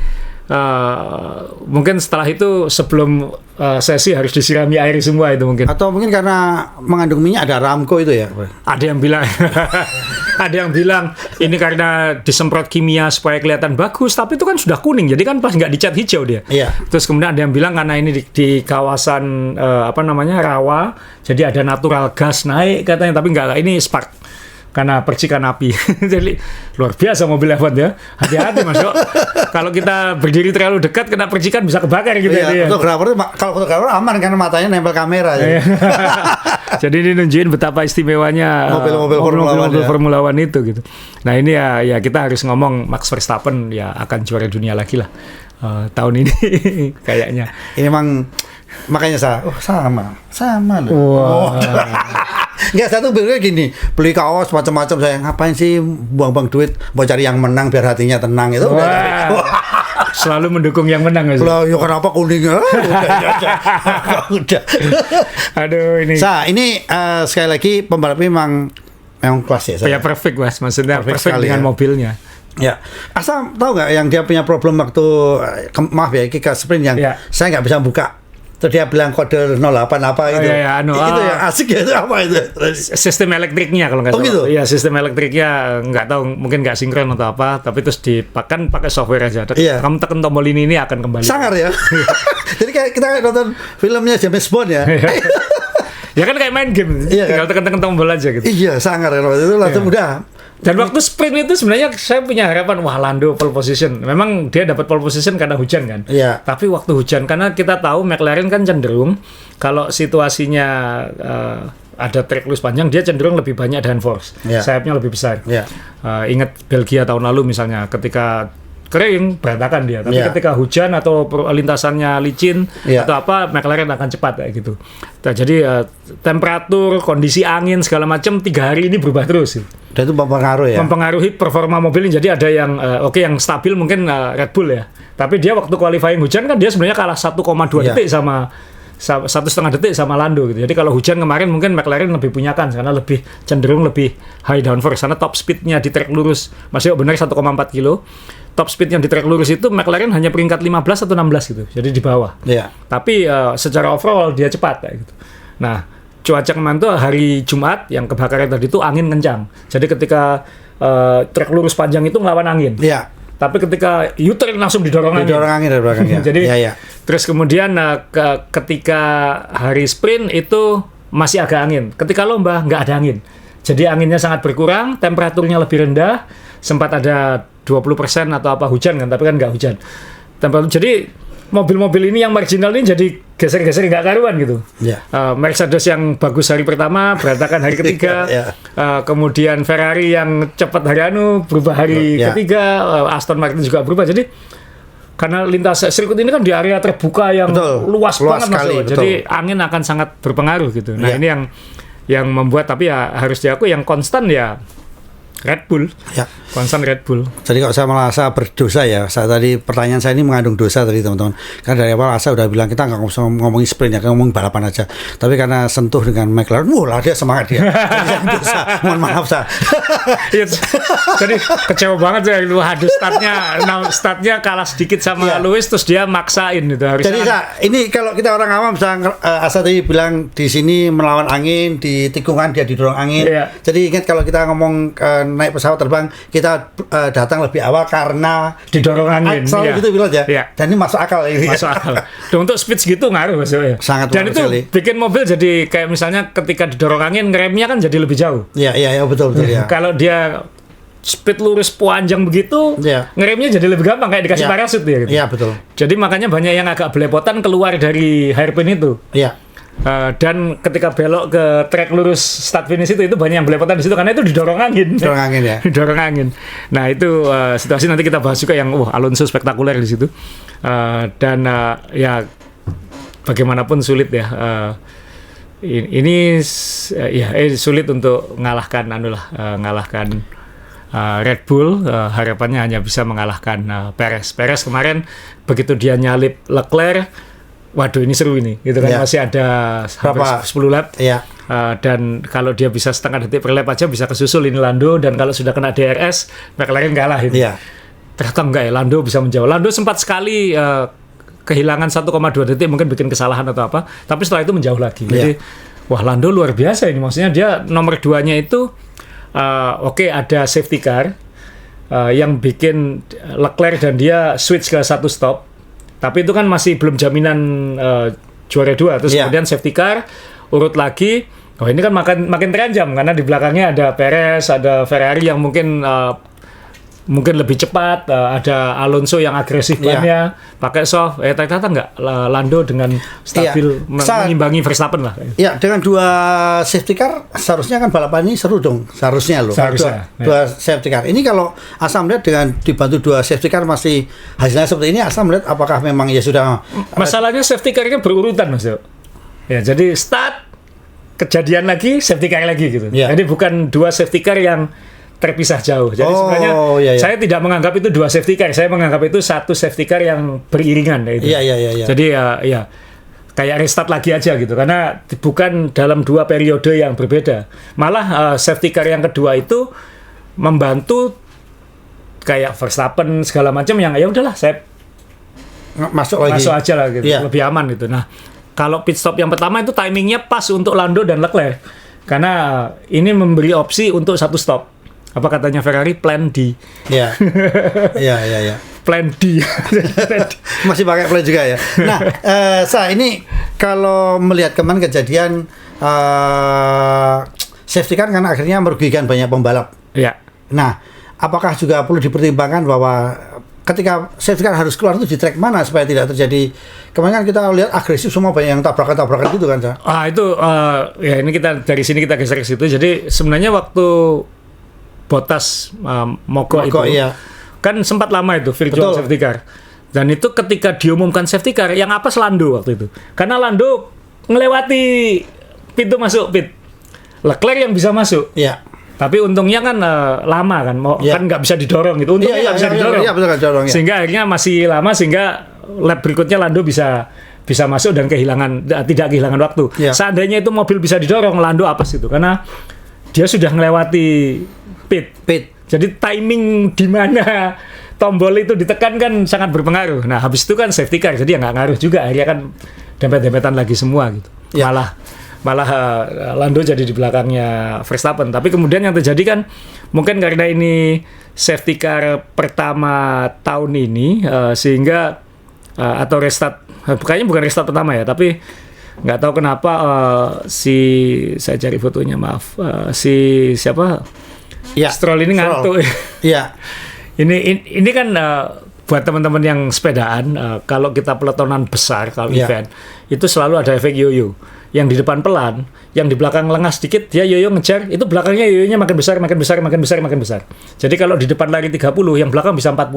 mungkin setelah itu sebelum sesi harus disirami air semua itu mungkin. Atau mungkin karena mengandung minyak ada Aramco itu ya. Ada yang bilang ada yang bilang ini karena disemprot kimia supaya kelihatan bagus, tapi itu kan sudah kuning, jadi kan pas nggak dicat hijau dia. Iya. Terus kemudian ada yang bilang karena ini di kawasan rawa, jadi ada natural gas naik katanya, tapi nggak, ini spark karena percikan api. Jadi luar biasa mobil F1 ya. Hati-hati Mas Yo. Kalau kita berdiri terlalu dekat kena percikan bisa kebakar gitu Iya, ya. kalau fotografer aman karena matanya nempel kamera. Ya. Jadi ini nunjukin betapa istimewanya mobil-mobil Formula One itu gitu. Nah ini ya kita harus ngomong Max Verstappen ya akan juara dunia lagi lah tahun ini kayaknya. Ini emang makanya sama loh. Wah. Enggak, saya tuh bilangnya gini, beli kaos macam-macam, saya ngapain sih buang-buang duit, mau cari yang menang biar hatinya tenang itu. Wah. Selalu mendukung yang menang ya. Lah, ya kenapa kuning? Udah. Aduh ini. Ini sekali lagi pembalap memang kelas ya. Ya perfect Mas, maksudnya perfect sekali, dengan ya. mobilnya. Ya, asal tahu nggak yang dia punya problem waktu maaf ya, Kika sprint yang Ya. saya nggak bisa buka. Terus dia bilang kode 08 apa itu. Itu yang asik ya, itu apa itu? Sistem elektriknya kalau nggak salah. gitu? Iya, sistem elektriknya nggak tahu, mungkin nggak sinkron atau apa, tapi terus dipakai software aja. Iya. Kamu tekan tombol ini akan kembali. Sangar ya. Jadi kayak kita nonton filmnya James Bond ya. Ya kan kayak main game, Iya, tinggal tekan tombol aja gitu. Iya, sangar kan waktu itu langsung udah. Dan waktu sprint itu sebenarnya saya punya harapan, wah Lando pole position. Memang dia dapat pole position karena hujan kan. Iya. Tapi waktu hujan, karena kita tahu McLaren kan cenderung kalau situasinya ada track loose panjang, dia cenderung lebih banyak downforce. Iya. Sayapnya lebih besar. Iya. Ingat Belgia tahun lalu misalnya, ketika kering berantakan dia, tapi Iya. ketika hujan atau lintasannya licin Iya. atau apa, McLaren akan cepat kayak gitu. Nah, jadi temperatur, kondisi angin segala macam 3 hari ini berubah terus. Dan itu mempengaruhi ya. Mempengaruhi performa mobil ini. Jadi ada yang yang stabil mungkin Red Bull ya. Tapi dia waktu qualifying hujan kan dia sebenarnya kalah 1,2 Iya. detik sama 1,5 detik sama Lando gitu. Jadi kalau hujan kemarin mungkin McLaren lebih punyakan karena lebih cenderung lebih high downforce karena top speednya di trek lurus masih benar 1,4 kilo. Top speed yang di trek lurus itu McLaren hanya peringkat 15 atau 16 gitu. Jadi di bawah. Iya. Tapi secara overall dia cepat kayak gitu. Nah, cuaca kemarin tuh hari Jumat yang kebakaran tadi itu angin kencang. Jadi ketika trek lurus panjang itu ngelawan angin. Iya. Tapi ketika U-turn langsung didorong angin. Didorong angin dari belakang ya. Jadi iya. terus kemudian ketika hari sprint itu masih agak angin. Ketika lomba nggak ada angin. Jadi anginnya sangat berkurang, temperaturnya lebih rendah, sempat ada 20% atau apa hujan kan, tapi kan nggak hujan. Jadi mobil-mobil ini yang marginal ini jadi geser-geser nggak karuan gitu. Iya. Mercedes yang bagus hari pertama berantakan hari ketiga. Iya. Kemudian Ferrari yang cepat hari berubah hari Iya. ketiga. Aston Martin juga berubah. Jadi karena lintas sirkuit ini kan di area terbuka yang luas banget sekali, Mas. Jadi angin akan sangat berpengaruh gitu. Nah Iya. ini yang membuat, tapi ya harus diakui yang konstan ya Red Bull. Ya. Concern Red Bull. Jadi kalau saya merasa berdosa ya, saya tadi pertanyaan saya ini mengandung dosa tadi teman-teman. Karena dari awal saya udah bilang kita nggak ngomongin sprint ya, kita ngomongin balapan aja. Tapi karena sentuh dengan McLaren, wah dia semangat dia. Jadi saya dosa, mohon maaf saya. Iya, jadi kecewa banget saya itu. Aduh, startnya kalah sedikit sama Lewis, terus dia maksain itu harusnya. Jadi ini kalau kita orang awam bisa Asa tadi bilang di sini melawan angin, di tikungan dia didorong angin. Jadi ingat kalau kita ngomong naik pesawat terbang, kita datang lebih awal karena didorong angin. Selalu gitu bilang ya. Dan ini masuk akal ini. Masuk akal. Dan untuk speed segitu ngaruh maksudnya. Sangat. Dan itu sekali. bikin mobil jadi kayak misalnya ketika didorong angin, ngeremnya kan jadi lebih jauh. Iya betul ya. Kalau dia speed lurus panjang begitu, ngeremnya jadi lebih gampang kayak dikasih parasut ya. Gitu. Iya betul. Jadi makanya banyak yang agak belepotan keluar dari hairpin itu. Iya. Dan ketika belok ke trek lurus start finish itu banyak yang belepotan di situ karena itu didorong angin. Didorong angin ya. Didorong angin. Nah itu situasi nanti kita bahas juga yang Alonso spektakuler di situ. Dan ya bagaimanapun sulit ya. Ini sulit untuk ngalahkan ngalahkan Red Bull. Harapannya hanya bisa mengalahkan Perez. Perez kemarin begitu dia nyalip Leclerc, waduh ini seru ini gitu kan, masih ada hampir 10 lap. Dan kalau dia bisa setengah detik per lap aja bisa kesusul ini Lando, dan kalau sudah kena DRS McLaren kalah ini. Ternyata enggak ya, Lando bisa menjauh. Lando sempat sekali kehilangan 1,2 detik mungkin bikin kesalahan atau apa, tapi setelah itu menjauh lagi. Jadi wah Lando luar biasa ini, maksudnya dia nomor 2-nya itu ada safety car yang bikin Leclerc dan dia switch ke satu stop. Tapi itu kan masih belum jaminan juara 2. Terus kemudian safety car, urut lagi. Oh ini kan makin terancam karena di belakangnya ada Perez, ada Ferrari yang mungkin lebih cepat, ada Alonso yang agresif bannya, pakai soft. Ternyata nggak, Lando dengan stabil mengimbangi Verstappen lah. Ya, dengan 2 safety car seharusnya kan balapan ini seru dong, seharusnya loh. Dua safety car. Ini kalau Asa melihat dengan dibantu 2 safety car masih hasilnya seperti ini, Asa melihat apakah memang ya sudah. Masalahnya safety car-nya berurutan Mas Yo. Ya, jadi start kejadian lagi safety car lagi gitu. Jadi bukan 2 safety car yang terpisah jauh. Jadi sebenarnya saya tidak menganggap itu 2 safety car, saya menganggap itu 1 safety car yang beriringan. Jadi ya kayak restart lagi aja gitu, karena bukan dalam 2 periode yang berbeda. Malah safety car yang kedua itu membantu kayak Verstappen segala macam yang ya udahlah saya masuk aja lah gitu, lebih aman gitu. Nah kalau pit stop yang pertama itu timingnya pas untuk Lando dan Leclerc, karena ini memberi opsi untuk 1 stop. Apa katanya Ferrari, plan D. Iya. Plan D. Masih pakai plan juga ya. Nah, ini kalau melihat kemarin kejadian safety car kan akhirnya merugikan banyak pembalap. Iya. Nah, apakah juga perlu dipertimbangkan bahwa ketika safety car harus keluar itu di track mana supaya tidak terjadi, kemarin kan kita lihat agresif semua, banyak yang tabrakan gitu kan, Sa? Itu ini kita dari sini kita geser ke situ. Jadi sebenarnya waktu Bottas mogok itu kan sempat lama itu virtual safety car, dan itu ketika diumumkan safety car yang apa Lando waktu itu, karena Lando ngelewati pintu masuk pit, Leclerc yang bisa masuk. Tapi untungnya kan lama kan, kan nggak bisa didorong gitu. Untungnya nggak bisa didorong. Sehingga akhirnya masih lama, sehingga lap berikutnya Lando bisa masuk dan tidak kehilangan waktu. Seandainya itu mobil bisa didorong, Lando apes itu, karena dia sudah melewati pit. Jadi timing di mana tombol itu ditekan kan sangat berpengaruh. Nah habis itu kan safety car, jadi ya nggak ngaruh juga. Akhirnya kan dempet-dempetan lagi semua gitu. Malah Lando jadi di belakangnya Verstappen. Tapi kemudian yang terjadi kan mungkin karena ini safety car pertama tahun ini, sehingga atau restart, kayaknya bukan restart pertama ya, tapi nggak tahu kenapa saya cari fotonya, maaf, siapa? Stroll ini ngantuk. Ini kan buat teman-teman yang sepedaan, kalau kita peletonan besar, kalau event itu selalu ada efek yoyo. Yang di depan pelan, yang di belakang lengah sedikit, dia yoyo ngejar, itu belakangnya yoyonya makin besar. Jadi kalau di depan lari 30, yang belakang bisa 40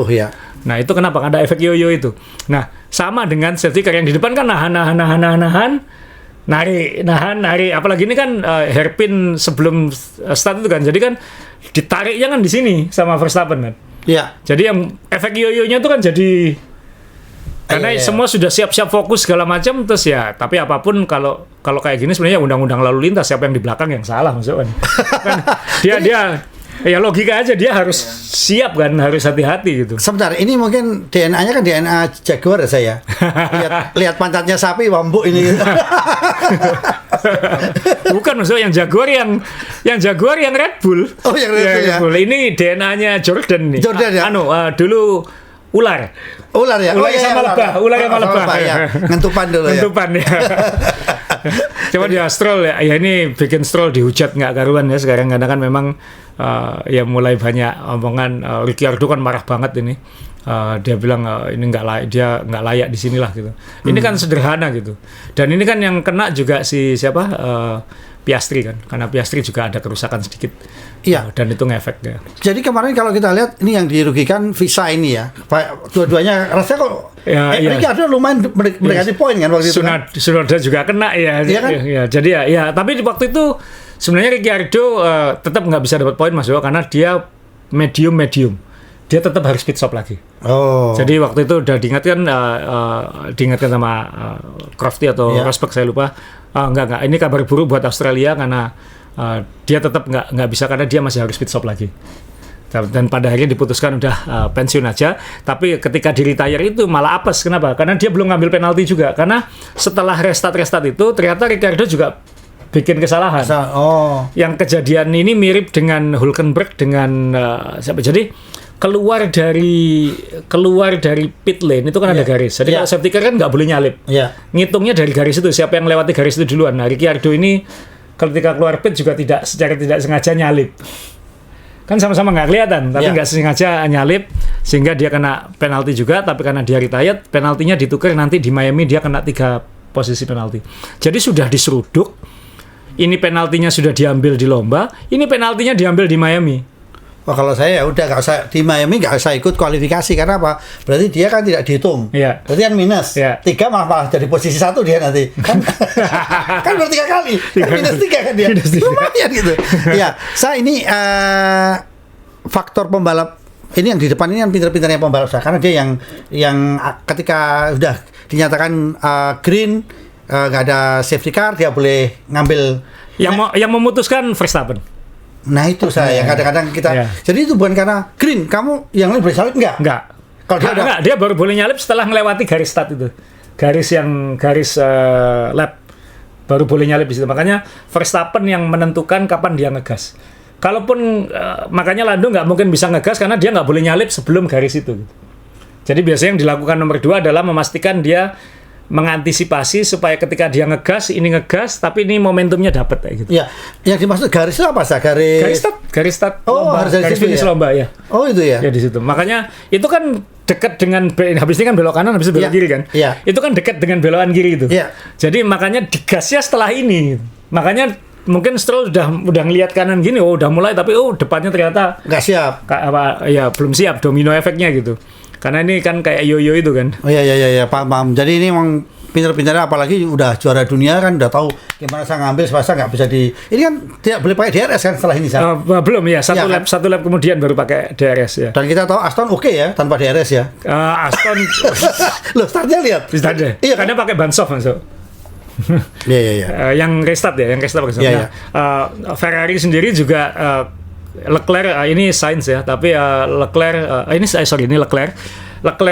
ya. Nah itu kenapa? Ada efek yoyo itu. Nah sama dengan safety car, yang di depan kan nahan, narik, apalagi ini kan hairpin sebelum start itu kan, jadi kan ditariknya kan di sini sama Verstappen kan. Iya. Jadi yang efek yoyonya itu kan jadi karena semua sudah siap-siap fokus segala macam, terus ya tapi apapun kalau kayak gini sebenarnya undang-undang lalu lintas, siapa yang di belakang yang salah maksudnya kan dia ya logika aja, dia harus siap kan, harus hati-hati gitu. Sebentar, ini mungkin DNA-nya kan DNA Jaguar ya saya. lihat pantatnya sapi bambu ini. Bukan, maksudnya yang Jaguar yang Red Bull. Oh, yang Red Bull ya. Ini DNA-nya Jordan nih. Jordan ya. Dulu ular ya. Ular sama lebah ya. Ngentupan dulu ya. Ngentupan ya. Coba dia Stroll ya ini bikin Stroll dihujat nggak karuan ya sekarang, karena kan memang ya mulai banyak omongan Ricciardo kan marah banget ini. Dia bilang ini dia nggak layak di sinilah gitu. Ini kan sederhana gitu. Dan ini kan yang kena juga si siapa Piastri kan, karena Piastri juga ada kerusakan sedikit. Iya. Dan itu ngefek ya. Jadi kemarin kalau kita lihat ini yang dirugikan Visa ini ya, dua-duanya rasanya kok. Ricciardo lumayan mendekati poin kan waktu itu. Tsunoda juga kena ya. Iya kan? Ya, jadi ya tapi waktu itu sebenarnya Ricciardo tetap nggak bisa dapat poin Mas Yo, karena dia medium. Dia tetap harus pit stop lagi. Oh. Jadi waktu itu udah diingatkan sama Crofty atau Rosberg, saya lupa. Enggak. Ini kabar buruk buat Australia karena dia tetap nggak bisa karena dia masih harus pit stop lagi. Dan pada akhirnya diputuskan udah pensiun aja. Tapi ketika di retire itu malah apes. Kenapa? Karena dia belum ngambil penalti juga. Karena setelah restart itu ternyata Ricciardo juga bikin kesalahan. Yang kejadian ini mirip dengan Hülkenberg dengan siapa? Jadi keluar dari pit lane itu kan ada garis. Jadi kalau safety car kan nggak boleh nyalip. Ngitungnya dari garis itu, siapa yang lewati garis itu duluan. Nah, Ricciardo ini ketika keluar pit juga secara tidak sengaja nyalip. Kan sama-sama nggak kelihatan, tapi nggak sengaja nyalip sehingga dia kena penalti juga. Tapi karena dia retired, penaltinya ditukar, nanti di Miami dia kena 3 posisi penalti. Jadi sudah diseruduk. Ini penaltinya sudah diambil di lomba, ini penaltinya diambil di Miami. Wah, kalau saya ya udah nggak usah di Miami, nggak usah ikut kualifikasi karena apa? Berarti dia kan tidak dihitung. Berarti kan minus. 3 malah jadi posisi 1 dia nanti. Kan baru 3 kali. Kan minus 3 kan dia. Lumayan gitu. Ya, saya ini faktor pembalap ini yang di depan ini kan pintar-pintarnya pembalap saya, karena dia yang ketika udah dinyatakan green, nggak ada safety car, dia boleh ngambil. Yang memutuskan Verstappen. Nah itu saya yang kadang-kadang kita. Jadi itu bukan karena green, kamu yang lain boleh salip enggak? Kalau dia baru boleh nyalip setelah melewati garis start itu. Garis lap baru boleh nyalip di situ. Makanya Verstappen yang menentukan kapan dia ngegas. Kalaupun makanya Lando nggak mungkin bisa ngegas karena dia nggak boleh nyalip sebelum garis itu. Jadi biasanya yang dilakukan nomor 2 adalah memastikan dia mengantisipasi supaya ketika dia ngegas tapi ini momentumnya dapat kayak gitu. Iya. Yang dimaksud garis itu apa sih? Garis start. Garis finish lomba ya. Oh, itu ya. Ya di situ. Makanya itu kan dekat dengan habis ini kan belok kanan, habis itu belok kiri kan. Iya. Itu kan dekat dengan belokan kiri itu. Iya. Jadi makanya digasnya setelah ini. Makanya mungkin Stroll udah ngelihat kanan gini, udah mulai tapi depannya ternyata nggak siap. Belum siap, domino efeknya gitu. Karena ini kan kayak yo-yo itu kan. Oh iya, paham. Jadi ini memang pintar-pintarnya, apalagi udah juara dunia kan, udah tahu gimana saya ngambil, saya nggak bisa ini kan tidak boleh pakai DRS kan setelah ini. Belum ya, satu lap kemudian baru pakai DRS ya. Dan kita tahu Aston ya tanpa DRS ya. Aston loh, startnya lihat. Startnya. Iya, karena pakai ban soft masuk. Iya. Yang restart pakai soft. Iya. Ferrari sendiri juga Leclerc ini Sainz ya, tapi Leclerc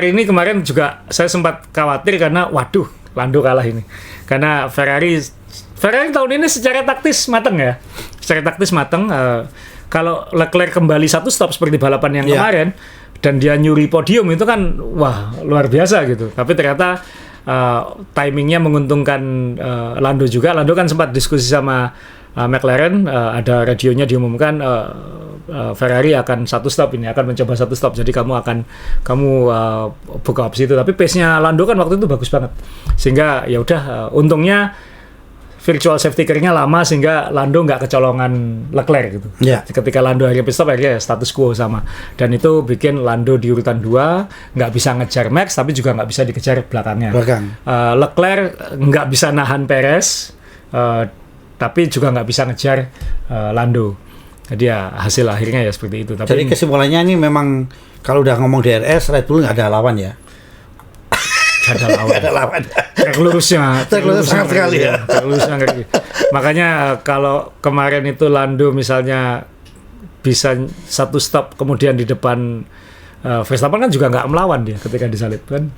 ini kemarin juga saya sempat khawatir karena waduh, Lando kalah ini. Karena Ferrari tahun ini secara taktis matang ya. Kalau Leclerc kembali 1 stop seperti balapan yang kemarin dan dia nyuri podium itu kan wah, luar biasa gitu. Tapi ternyata timingnya menguntungkan Lando juga. Lando kan sempat diskusi sama McLaren, ada radionya diumumkan Ferrari akan 1 stop ini, akan mencoba 1 stop. Jadi kamu buka opsi itu. Tapi pace-nya Lando kan waktu itu bagus banget. Sehingga ya udah untungnya virtual safety car-nya lama sehingga Lando nggak kecolongan Leclerc gitu. Ketika Lando akhirnya pit stop, akhirnya status quo sama. Dan itu bikin Lando di urutan 2, nggak bisa ngejar Max tapi juga nggak bisa dikejar belakangnya. Leclerc nggak bisa nahan Perez. tapi juga nggak bisa ngejar Lando. Jadi ya hasil akhirnya ya seperti itu. Tapi jadi kesimpulannya ini memang kalau udah ngomong DRS, Red Bull nggak ada lawan ya. Nggak ada lawan. Trek lurusnya sangat sekali ya. Trek lurusnya makanya kalau kemarin itu Lando misalnya bisa satu stop kemudian di depan Verstappen kan juga nggak melawan dia ketika disalip kan.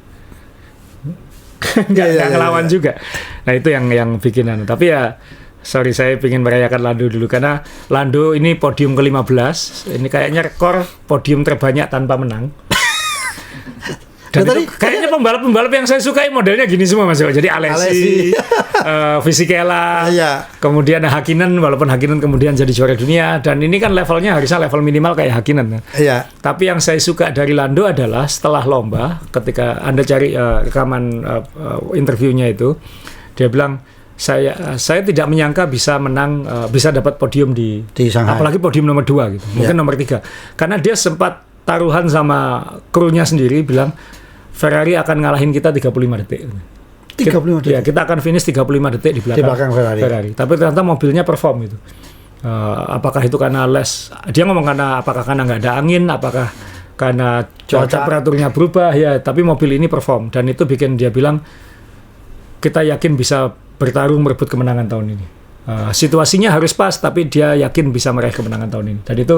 nggak ngelawan juga. Nah itu yang bikinan. Tapi ya sorry, saya ingin merayakan Lando dulu karena Lando ini podium ke-15. Ini kayaknya rekor podium terbanyak tanpa menang. Dan itu kayaknya pembalap-pembalap yang saya sukai modelnya gini semua Mas. Jadi Alesi, Fisichella, kemudian Hakkinen, walaupun Hakkinen kemudian jadi juara dunia, dan ini kan levelnya harusnya level minimal kayak Hakkinen. Tapi yang saya suka dari Lando adalah setelah lomba, ketika Anda cari rekaman interviewnya itu, dia bilang saya tidak menyangka bisa menang, bisa dapat podium di Shanghai. Apalagi podium nomor 2 gitu, mungkin nomor 3, karena dia sempat taruhan sama krunya sendiri, bilang Ferrari akan ngalahin kita 35 detik. 35 detik? Ya, kita akan finish 35 detik di belakang Ferrari. Tapi ternyata mobilnya perform itu. Apakah itu karena dia ngomong apakah karena nggak ada angin, apakah karena temperaturnya berubah, ya, tapi mobil ini perform. Dan itu bikin dia bilang, kita yakin bisa bertarung merebut kemenangan tahun ini. Situasinya harus pas, tapi dia yakin bisa meraih kemenangan tahun ini. Dan itu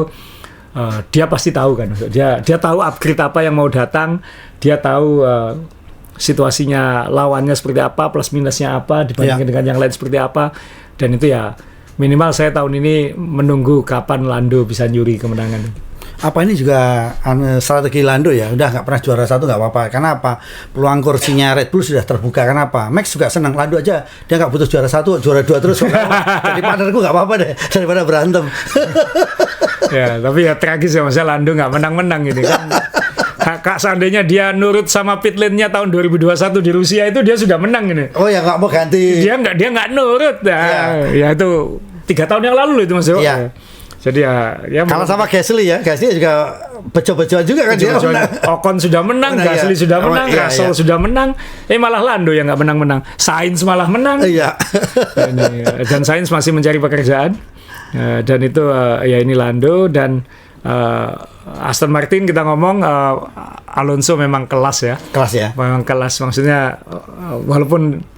dia pasti tahu kan, dia tahu upgrade apa yang mau datang, dia tahu situasinya lawannya seperti apa, plus minusnya apa dibandingkan dengan yang lain seperti apa, dan itu ya minimal saya tahun ini menunggu kapan Lando bisa nyuri kemenangan. Apa ini juga strategi Lando ya, udah nggak pernah juara 1 nggak apa-apa, karena apa, peluang kursinya Red Bull sudah terbuka. Kenapa? Max juga senang, Lando aja dia nggak butuh juara 1, juara 2 terus. Jadi partnerku nggak apa-apa deh daripada berantem. Ya, tapi ya tragis ya Mas, Lando nggak menang-menang ini kan. Kak, seandainya dia nurut sama pit lane-nya tahun 2021 di Rusia itu, dia sudah menang ini. Oh ya, nggak mau ganti. Dia nggak nurut. Ya itu 3 tahun yang lalu itu Mas. Jadi ya kalah sama Gasly ya. Gasly juga bejo-bejoan juga kan dia. Ocon sudah menang, Gasly sudah menang, Russell sudah menang. Malah Lando yang nggak menang-menang. Sainz malah menang. Iya. Dan Sainz masih mencari pekerjaan. Dan itu ya ini Lando. Dan Aston Martin kita ngomong, Alonso memang kelas ya. Memang kelas, maksudnya walaupun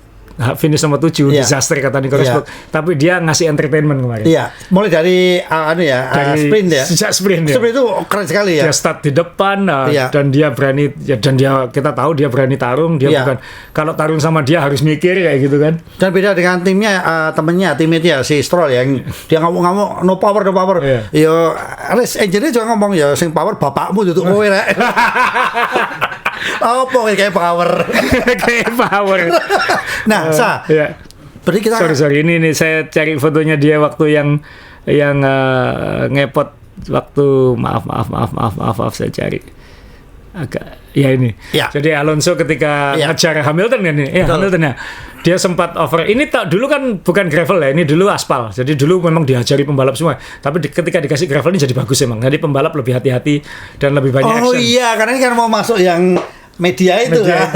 finish nomor 7, disaster kata Nico Rosberg, tapi dia ngasih entertainment kemarin. Mulai dari dari sprint ya. Sejak sprint itu keren sekali ya. Dia start di depan, dan dia berani, dan kita tahu dia berani tarung, dia bukan, kalau tarung sama dia harus mikir kayak gitu kan. Dan beda dengan timnya, temennya si Stroll yang dia ngomong no power. Yo, race engineer juga ngomong ya, sing power bapakmu tutup kowe rek. Kayak power. Nah, berarti kita sorry ini saya cari fotonya dia waktu yang ngepot waktu maaf saya cari agak ini. Jadi Alonso ketika ngejar Hamilton kan ini, Hamilton ya, dia sempat over. Ini dulu kan bukan gravel ya, ini dulu aspal. Jadi dulu memang diajari pembalap semua. Tapi ketika dikasih gravel ini jadi bagus emang. Jadi pembalap lebih hati-hati dan lebih banyak action. Oh iya, karena ini kan mau masuk yang media itu kan.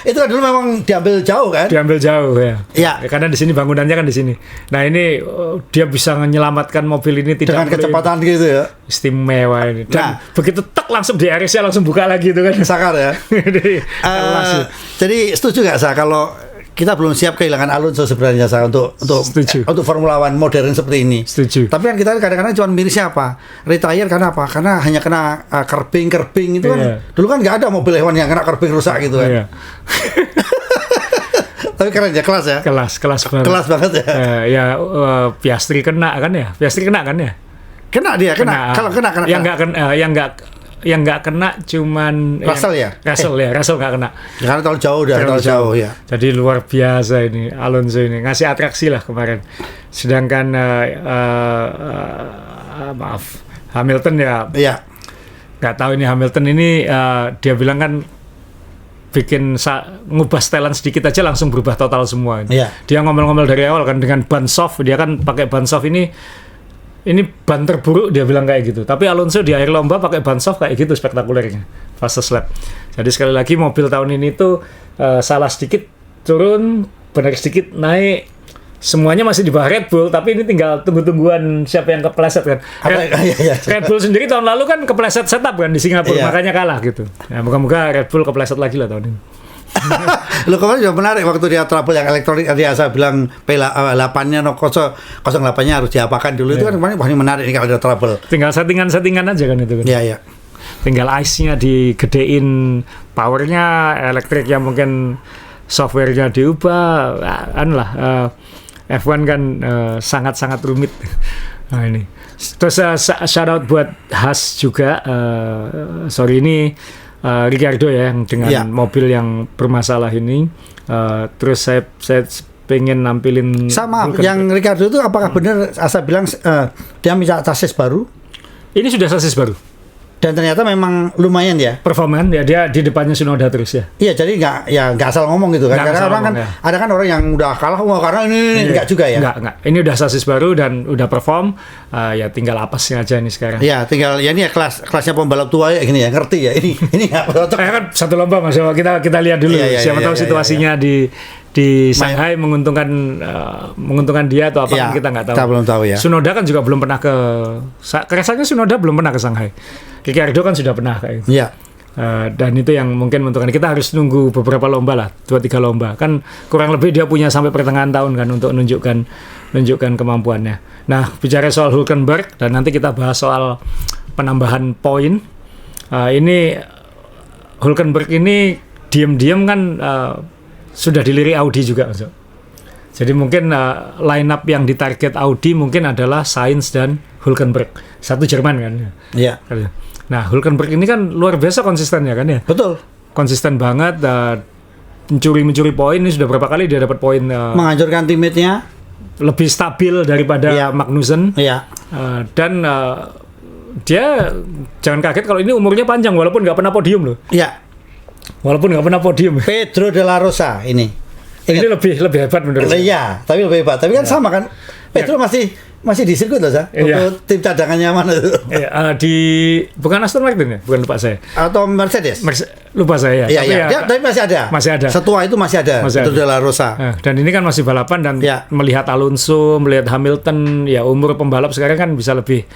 Itu kan dulu memang diambil jauh kan? Diambil jauh ya. Karena di sini bangunannya kan di sini. Nah ini dia bisa menyelamatkan mobil ini tidak dengan kecepatan gitu ya. Istimewa ini. Dan begitu langsung di RS langsung buka lagi itu kan. Sakar ya. Jadi setuju nggak Sa kalau kita belum siap kehilangan Alonso sebenarnya untuk Formula One modern seperti ini. Setuju. Tapi kan kita kadang-kadang cuma mirisnya apa? Retire karena apa? Karena hanya kena curbing itu kan. Dulu kan nggak ada mobil F1 yang kena curbing rusak gitu kan. Tapi keren ya, kelas ya. Kelas banget. Kelas banget ya. Piastri kena kan ya? Kena dia. Kalau kena. Yang nggak kena cuman Russell ya? Russell nggak kena. Karena terlalu jauh ya. Jadi luar biasa ini Alonso ini ngasih atraksi lah kemarin. Sedangkan Hamilton ya. Nggak tahu ini Hamilton ini dia bilang kan bikin ngubah setelan sedikit aja langsung berubah total semua. Dia ngomel-ngomel dari awal kan dengan ban soft, dia kan pakai ban soft ini ban terburuk dia bilang kayak gitu. Tapi Alonso di akhir lomba pakai ban soft kayak gitu spektakulernya. Fastest lap. Jadi sekali lagi mobil tahun ini tuh salah sedikit turun, benar sedikit naik. semuanya masih di bawah Red Bull, tapi ini tinggal tunggu-tungguan siapa yang kepleset kan. Red Bull sendiri tahun lalu kan kepleset setup kan di Singapura, makanya kalah gitu. Ya, moga-moga Red Bull kepleset lagi lah tahun ini. Lo kemarin juga menarik waktu dia trouble yang elektronik dia saya bilang P8-nya 08-nya harus diapakan dulu itu kan kemarin wah ini menarik nih kalau ada trouble. Tinggal settingan aja kan itu kan. Iya. Tinggal ICE-nya digedein, powernya, elektriknya mungkin softwarenya diubah, F1 kan sangat-sangat rumit. Nah ini. Terus shout out buat Haas juga. Sorry ini Ricciardo ya yang dengan mobil yang bermasalah ini. Terus saya pengen nampilin sama yang Ricciardo itu apakah benar Asa bilang dia minta chassis baru? Ini sudah chassis baru. Dan ternyata memang lumayan ya performan ya, dia di depannya Tsunoda terus ya. Iya, jadi nggak asal ngomong gitu kan. Karena orang kan ada kan orang yang udah kalah karena ini enggak juga ya. Enggak. Ini udah sasis baru dan udah perform, ya tinggal apesnya aja nih sekarang. Iya, tinggal ya ini ya kelasnya pembalap tua ya gini ya, ngerti ya. Ini enggak cocok. Kan satu lomba Mas, kita lihat dulu siapa tahu situasinya di Shanghai menguntungkan dia atau apa kan kita nggak tahu. Kita belum tahu ya. Tsunoda kan juga belum pernah rasanya Tsunoda belum pernah ke Shanghai. Ricciardo kan sudah pernah kayak gitu. Iya. Dan itu yang mungkin menentukan. Kita harus nunggu beberapa lomba lah, 2-3 lomba. Kan kurang lebih dia punya sampai pertengahan tahun kan untuk menunjukkan kemampuannya. Nah, bicara soal Hülkenberg dan nanti kita bahas soal penambahan poin. Ini Hülkenberg ini diam-diam kan sudah dilirik Audi juga. Jadi mungkin line up yang ditarget Audi mungkin adalah Sainz dan Hülkenberg. Satu Jerman kan. Iya. Nah, Hülkenberg ini kan luar biasa konsistennya kan ya. Betul. Konsisten banget, mencuri poin. Ini sudah berapa kali dia dapat poin. Menghancurkan teammate-nya. Lebih stabil daripada Magnussen. Iya. Dan dia jangan kaget kalau ini umurnya panjang walaupun nggak pernah podium loh. Iya. Walaupun nggak pernah podium. Pedro de la Rosa ini. Ini lebih hebat menurut saya. Iya, tapi lebih hebat. Tapi kan sama kan. Pedro masih di sirkuit loh, untuk tim cadangannya mana itu? Bukan Aston Martin ya, bukan lupa saya. Atau Mercedes? Lupa saya. Tapi masih ada. Masih ada. Setua itu masih ada. Itu De La Rosa. Dan ini kan masih balapan dan melihat Alonso, melihat Hamilton, ya umur pembalap sekarang kan bisa lebih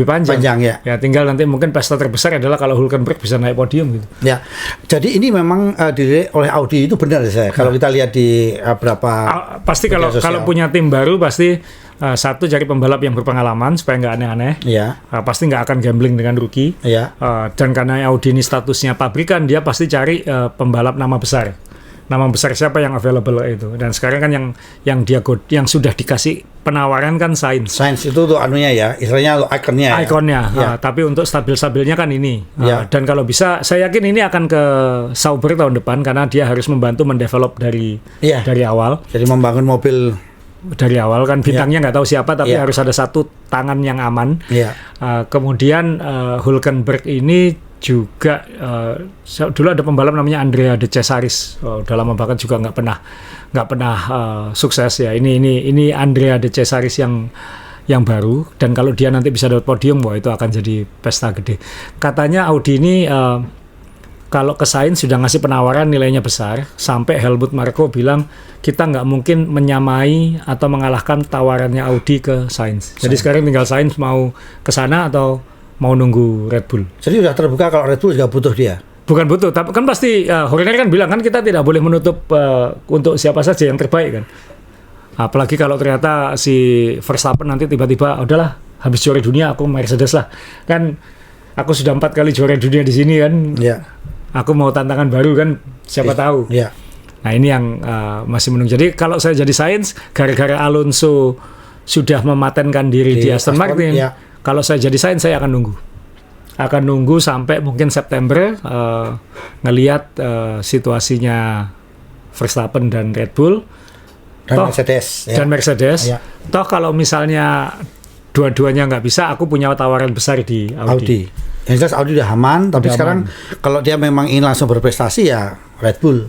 panjang. Ya tinggal nanti mungkin pesta terbesar adalah kalau Hülkenberg bisa naik podium gitu. Ya. Jadi ini memang dilirik oleh Audi itu benar saya. Kalau kita lihat di berapa pasti kalau punya tim baru pasti satu cari pembalap yang berpengalaman supaya nggak aneh-aneh. Iya. Pasti nggak akan gambling dengan rookie. Iya. Dan karena Audi ini statusnya pabrikan, dia pasti cari pembalap nama besar. Nama besar siapa yang available itu. Dan sekarang kan yang sudah dikasih penawaran kan Sainz. Sainz itu tuh anunya ya, istilahnya ikonnya. Ikonnya. Tapi untuk stabilnya kan ini. Dan kalau bisa, saya yakin ini akan ke Sauber tahun depan karena dia harus membantu mendevelop dari awal. Jadi membangun mobil dari awal kan bintangnya nggak tahu siapa tapi harus ada satu tangan yang aman. Kemudian Hülkenberg ini juga dulu ada pembalap namanya Andrea De Cesaris. Udah lama banget juga nggak pernah sukses ya. Ini Andrea De Cesaris yang baru dan kalau dia nanti bisa dapat podium, wah itu akan jadi pesta gede. Katanya Audi ini kalau ke Sainz sudah ngasih penawaran nilainya besar, sampai Helmut Marko bilang kita nggak mungkin menyamai atau mengalahkan tawarannya Audi ke Sainz. Jadi sekarang tinggal Sainz mau ke sana atau mau nunggu Red Bull. Jadi udah terbuka kalau Red Bull juga butuh dia. Bukan butuh, tapi kan pasti Horner kan bilang kan kita tidak boleh menutup untuk siapa saja yang terbaik kan. Apalagi kalau ternyata si Verstappen nanti tiba-tiba udahlah habis juara dunia aku Mercedes lah. Kan aku sudah 4 kali juara dunia di sini kan. Iya. Aku mau tantangan baru kan, siapa tahu. Iya. Nah ini yang masih menunggu. Jadi kalau saya jadi Sainz, gara-gara Alonso sudah mematenkan diri di Aston Martin, kalau saya jadi Sainz saya akan nunggu sampai mungkin September ngelihat situasinya Verstappen dan Red Bull dan Mercedes. Toh kalau misalnya dua-duanya nggak bisa, aku punya tawaran besar di Audi. Yang jelas Audi udah aman, tapi sekarang kalau dia memang ingin langsung berprestasi ya Red Bull.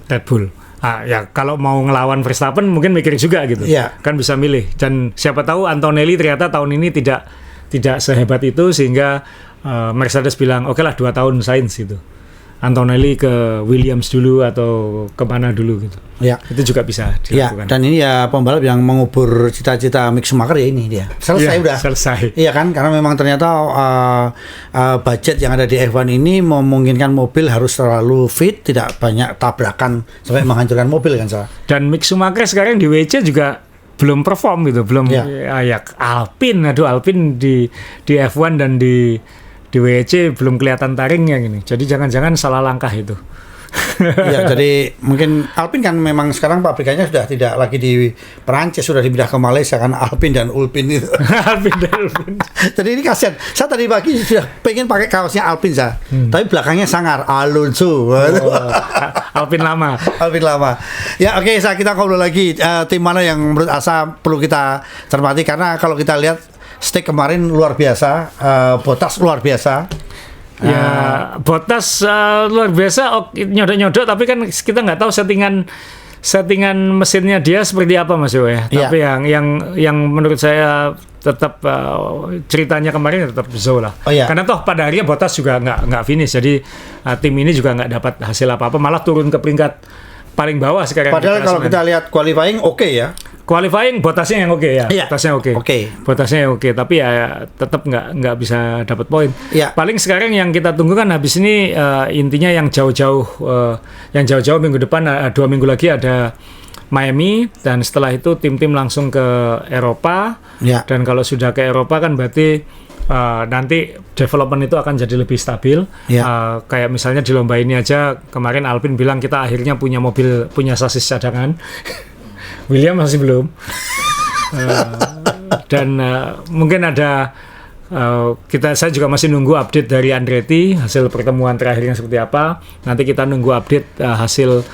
Ya kalau mau ngelawan Verstappen mungkin mikir juga gitu. Kan bisa milih. Dan siapa tahu Antonelli ternyata tahun ini tidak sehebat itu sehingga Mercedes bilang oke lah 2 tahun Sainz gitu. Antonelli ke Williams dulu atau kemana dulu gitu. Ya. Itu juga bisa Ya, dilakukan. dan ini ya pembalap yang mengubur cita-cita Mick Schumacher ya ini dia. Selesai Ya, udah. selesai. Iya kan, karena memang ternyata budget yang ada di F1 ini memungkinkan mobil harus selalu fit, tidak banyak tabrakan sampai menghancurkan mobil kan salah. Dan Mick Schumacher sekarang di WC juga belum perform gitu, belum Ya. ya Alpine di F1 dan di WEC belum kelihatan taringnya gini. Jadi jangan-jangan salah langkah itu. Ya, jadi mungkin Alpine kan memang sekarang pabrikannya sudah tidak lagi di Perancis, sudah dipindah ke Malaysia kan, Alpine dan Ulpin itu. Alpine. Jadi ini kasihan. Saya tadi pagi sudah pengen pakai kaosnya Alpine saya, tapi belakangnya sangar Alonso. Alpine lama. Alpine lama. Ya oke, kita ngobrol lagi tim mana yang menurut Asa perlu kita cermati, karena kalau kita lihat stake kemarin luar biasa, Bottas luar biasa. Ya, Bottas luar biasa, nyodok-nyodok, tapi kan kita nggak tahu settingan mesinnya dia seperti apa Mas Yo ya. Iya. Tapi yang menurut saya tetap ceritanya kemarin tetap Zhou lah. Oh, iya. Karena toh pada akhirnya Bottas juga nggak finish, jadi tim ini juga nggak dapat hasil apa-apa, malah turun ke peringkat paling bawah sekarang. Padahal kalau kita lihat qualifying oke ya. Qualifying Bottasnya yang oke ya, Iya. Bottasnya oke. Oke. Bottasnya oke, tapi ya tetap nggak bisa dapat poin. Iya. Paling sekarang yang kita tunggu kan habis ini intinya yang jauh-jauh minggu depan 2 minggu lagi ada Miami, dan setelah itu tim-tim langsung ke Eropa. Ya. Dan kalau sudah ke Eropa kan berarti nanti development itu akan jadi lebih stabil. Ya. Kayak misalnya di lomba ini aja kemarin Alpine bilang kita akhirnya punya sasis cadangan. William masih belum. Dan mungkin ada saya juga masih nunggu update dari Andretti hasil pertemuan terakhirnya seperti apa. Nanti kita nunggu update hasil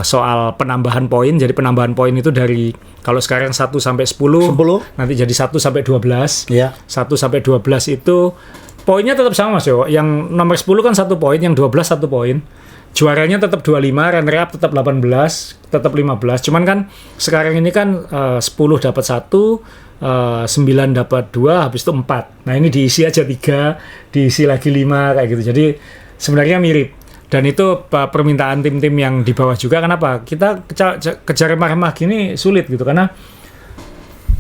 soal penambahan poin. Jadi penambahan poin itu dari kalau sekarang 1 sampai 10, nanti jadi 1 sampai 12. Ya. 1 sampai 12 itu poinnya tetap sama Mas Yo. Yang nomor 10 kan 1 poin, yang 12 1 poin. Juaranya tetap 25, runner up tetap 18, tetap 15. Cuman kan sekarang ini kan 10 dapat 1, 9 dapat 2, habis itu 4. Nah ini diisi aja 3, diisi lagi 5 kayak gitu. Jadi sebenarnya mirip. Dan itu permintaan tim-tim yang di bawah juga. Kenapa? Kita kejar remah-remah gini sulit gitu, karena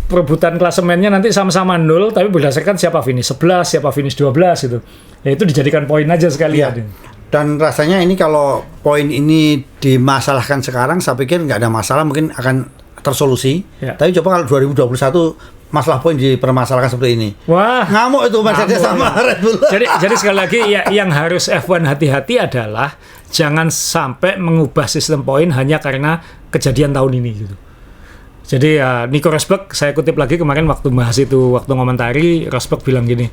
perebutan klasemennya nanti sama-sama 0, tapi berdasarkan siapa finish 11, siapa finish 12 gitu. Ya itu dijadikan poin aja sekalian. Ya. Dan rasanya ini kalau poin ini dimasalahkan sekarang, saya pikir nggak ada masalah, mungkin akan tersolusi. Ya. Tapi coba kalau 2021 masalah poin dipermasalahkan seperti ini. Wah, ngamuk itu Mercedes sama Red Bull. Jadi sekali lagi yang harus F1 hati-hati adalah jangan sampai mengubah sistem poin hanya karena kejadian tahun ini gitu. Jadi Nico Rosberg, saya kutip lagi kemarin waktu bahas itu, waktu ngomentari, Rosberg bilang gini,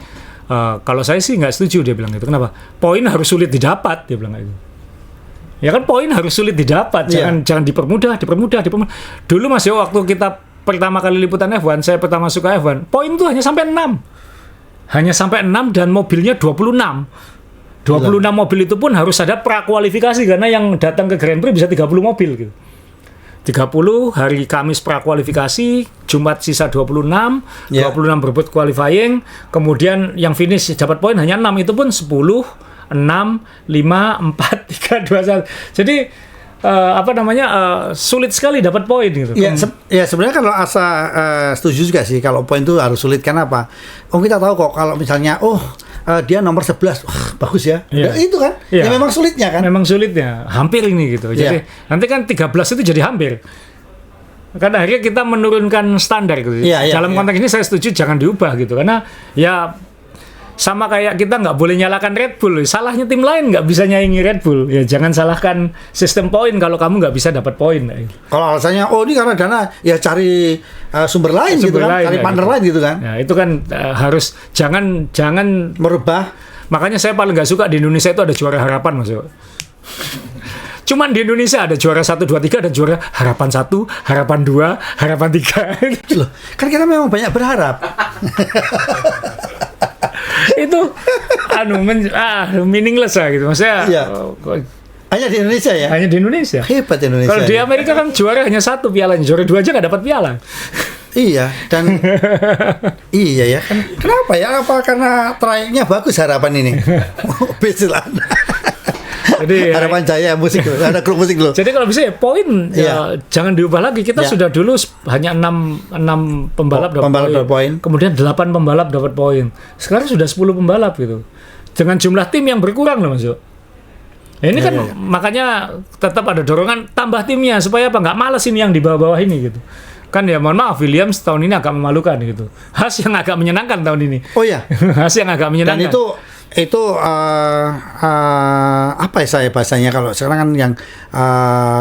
kalau saya sih nggak setuju, dia bilang gitu. Kenapa? Poin harus sulit didapat, dia bilang gitu. Ya kan poin harus sulit didapat, jangan dipermudah. Dulu Mas Yo, waktu kita pertama kali liputan F1, saya pertama suka F1, poin itu hanya sampai 6. Hanya sampai 6 dan mobilnya 26. 26 mobil itu pun harus ada prakualifikasi, karena yang datang ke Grand Prix bisa 30 mobil gitu. 30 hari Kamis prakualifikasi, Jumat sisa 26, 26 berebut qualifying, kemudian yang finish dapat poin hanya 6, itu pun 10, 6, 5, 4, 3, 2, 1. Jadi sulit sekali dapat poin gitu. Ya sebenarnya kalau Asa setuju juga sih kalau poin itu harus sulit. Kenapa? Kita tahu kok kalau misalnya dia nomor 11, bagus ya. Ya itu kan. Ya memang sulitnya kan. Memang sulitnya, hampir ini gitu. Jadi nanti kan 13 itu jadi hampir. Karena akhirnya kita menurunkan standar gitu. Dalam konteks ini saya setuju jangan diubah gitu, karena ya sama kayak kita nggak boleh nyalakan Red Bull, salahnya tim lain nggak bisa nyaingi Red Bull, ya jangan salahkan sistem poin kalau kamu nggak bisa dapat poin. Kalau alasannya ini karena dana, ya cari sumber lain gitu kan, cari partner lain gitu kan. Ya itu kan harus jangan merubah. Makanya saya paling nggak suka di Indonesia itu ada juara harapan Mas. Cuman di Indonesia ada juara 1, 2, 3, ada juara harapan 1, harapan 2, harapan 3. Loh, kan kita memang banyak berharap. Itu meaningless lah gitu, maksudnya hanya di Indonesia ya, hanya di Indonesia. Hebat Indonesia. Kalau di Amerika kan juara hanya 1 piala, juara 2 aja nggak dapat piala. Iya, dan iya ya kan, kenapa ya? Apa karena trayeknya bagus harapan ini? Betulan. Jadi Harapan Jaya musik loh, ada grup musik loh. jadi kalau bisa ya poin jangan diubah lagi. Kita sudah dulu hanya 6 pembalap dapat poin. Kemudian 8 pembalap dapat poin. Sekarang sudah 10 pembalap gitu. Dengan jumlah tim yang berkurang loh Mas Jo. Ya, ini kan makanya tetap ada dorongan tambah timnya supaya apa? Nggak malas ini yang di bawah-bawah ini gitu. Kan ya mohon maaf Williams tahun ini agak memalukan gitu. Haas yang agak menyenangkan tahun ini. Oh iya. Haas yang agak menyenangkan. Dan itu apa ya saya bahasanya kalau sekarang kan yang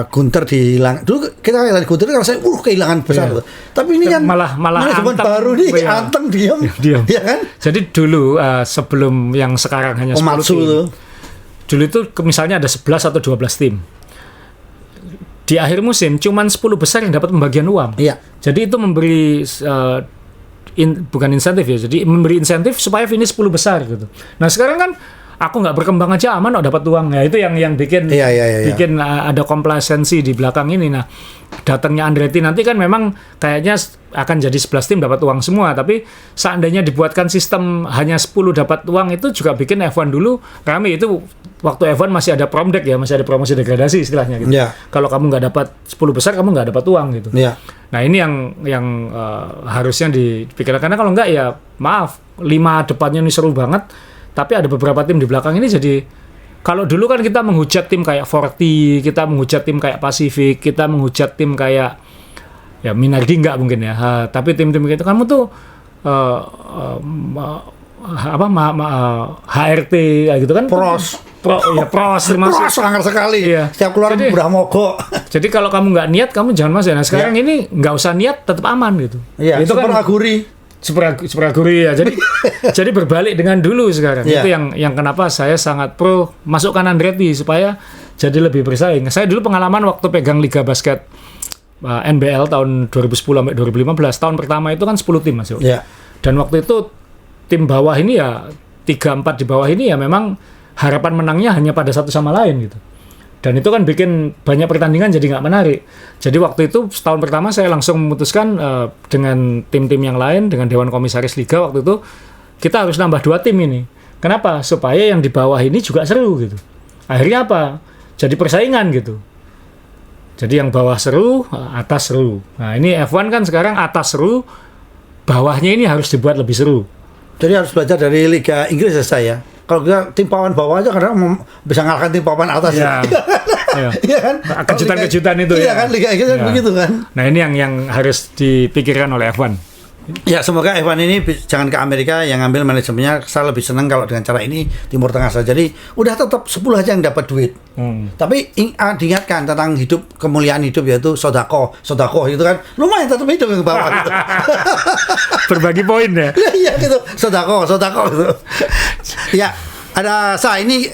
Gunter dihilang. Dulu kita kehilangan Gunter kan saya kehilangan besar. Tapi ini kan malah zaman baru nih anteng diam. Ya kan? Jadi dulu sebelum yang sekarang hanya 10 tim. Dulu itu misalnya ada 11 atau 12 tim. Di akhir musim cuman 10 besar yang dapat pembagian uang. Iya. Jadi itu memberi bukan insentif ya. Jadi memberi insentif supaya finish 10 besar gitu. Nah, sekarang kan aku nggak berkembang aja aman dapat uang. Ya itu yang bikin bikin ada komplasensi di belakang ini. Nah, datangnya Andretti nanti kan memang kayaknya akan jadi 11 tim dapat uang semua, tapi seandainya dibuatkan sistem hanya 10 dapat uang itu juga bikin F1 dulu rame. Itu waktu F1 masih ada prom deck ya, masih ada promosi degradasi istilahnya gitu. Yeah. Kalau kamu nggak dapat 10 besar kamu nggak dapat uang gitu. Yeah. Nah, ini yang harusnya dipikirkan, karena kalau nggak ya maaf 5 depannya ini seru banget, tapi ada beberapa tim di belakang ini jadi kalau dulu kan kita menghujat tim kayak Forti, kita menghujat tim kayak Pacific, kita menghujat tim kayak ya Minardi enggak mungkin ya. Tapi tim-tim itu kamu tuh HRT gitu kan. Pros termasuk. Pros sangat sekali. Iya. Setiap keluar udah mogok. Jadi kalau kamu nggak niat kamu jangan masuk. Nah, sekarang ini nggak usah niat tetap aman gitu. Iya, itu kan Super Aguri ya. Jadi berbalik dengan dulu sekarang. Itu yang kenapa saya sangat pro masukkan Andretti supaya jadi lebih bersaing. Saya dulu pengalaman waktu pegang Liga Basket NBL tahun 2010 sampai 2015. Tahun pertama itu kan 10 tim Mas. Dan waktu itu tim bawah ini ya 3-4 di bawah ini ya memang harapan menangnya hanya pada satu sama lain gitu. Dan itu kan bikin banyak pertandingan jadi nggak menarik. Jadi waktu itu setahun pertama saya langsung memutuskan dengan tim-tim yang lain, dengan Dewan Komisaris Liga waktu itu, kita harus nambah 2 tim ini. Kenapa? Supaya yang di bawah ini juga seru gitu. Akhirnya apa? Jadi persaingan gitu. Jadi yang bawah seru, atas seru. Nah ini F1 kan sekarang atas seru, bawahnya ini harus dibuat lebih seru. Jadi harus belajar dari Liga Inggris ya saya. Kalau kita tim papan bawah aja kadang bisa ngalahkan tim papan atas. Iya. Iya kan? Kejutan-kejutan itu ya. Iya kan, Liga Inggris begitu kan. Nah, ini yang harus dipikirkan oleh F1. Ya, semoga F1 ini jangan ke Amerika yang ngambil manajemennya. Saya lebih senang kalau dengan cara ini Timur Tengah saja. Jadi udah tetap 10 aja yang dapat duit. Tapi diingatkan tentang kemuliaan hidup yaitu sodako itu kan lumayan tetap hidup yang bawah gitu. Berbagi poin ya. Iya gitu, sodako gitu. Ya, ada ini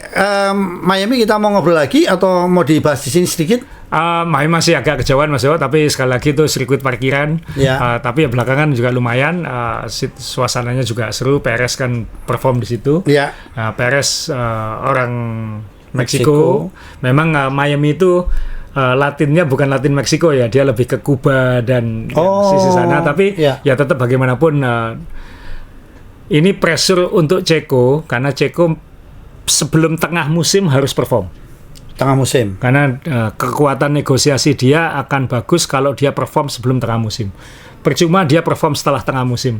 Miami kita mau ngobrol lagi atau mau dibahas di sini sedikit? Miami masih agak kejauhan Mas Yo, tapi sekali lagi itu sirkuit parkiran. Tapi ya belakangan juga lumayan, suasananya juga seru. Perez kan perform di situ. Perez orang Meksiko. Memang Miami itu Latinnya bukan Latin Meksiko ya, dia lebih ke Kuba dan sisi sana. Tapi ya tetap bagaimanapun ini pressure untuk Checo, karena Checo sebelum tengah musim harus perform. Tengah musim. Karena kekuatan negosiasi dia akan bagus kalau dia perform sebelum tengah musim. Percuma dia perform setelah tengah musim.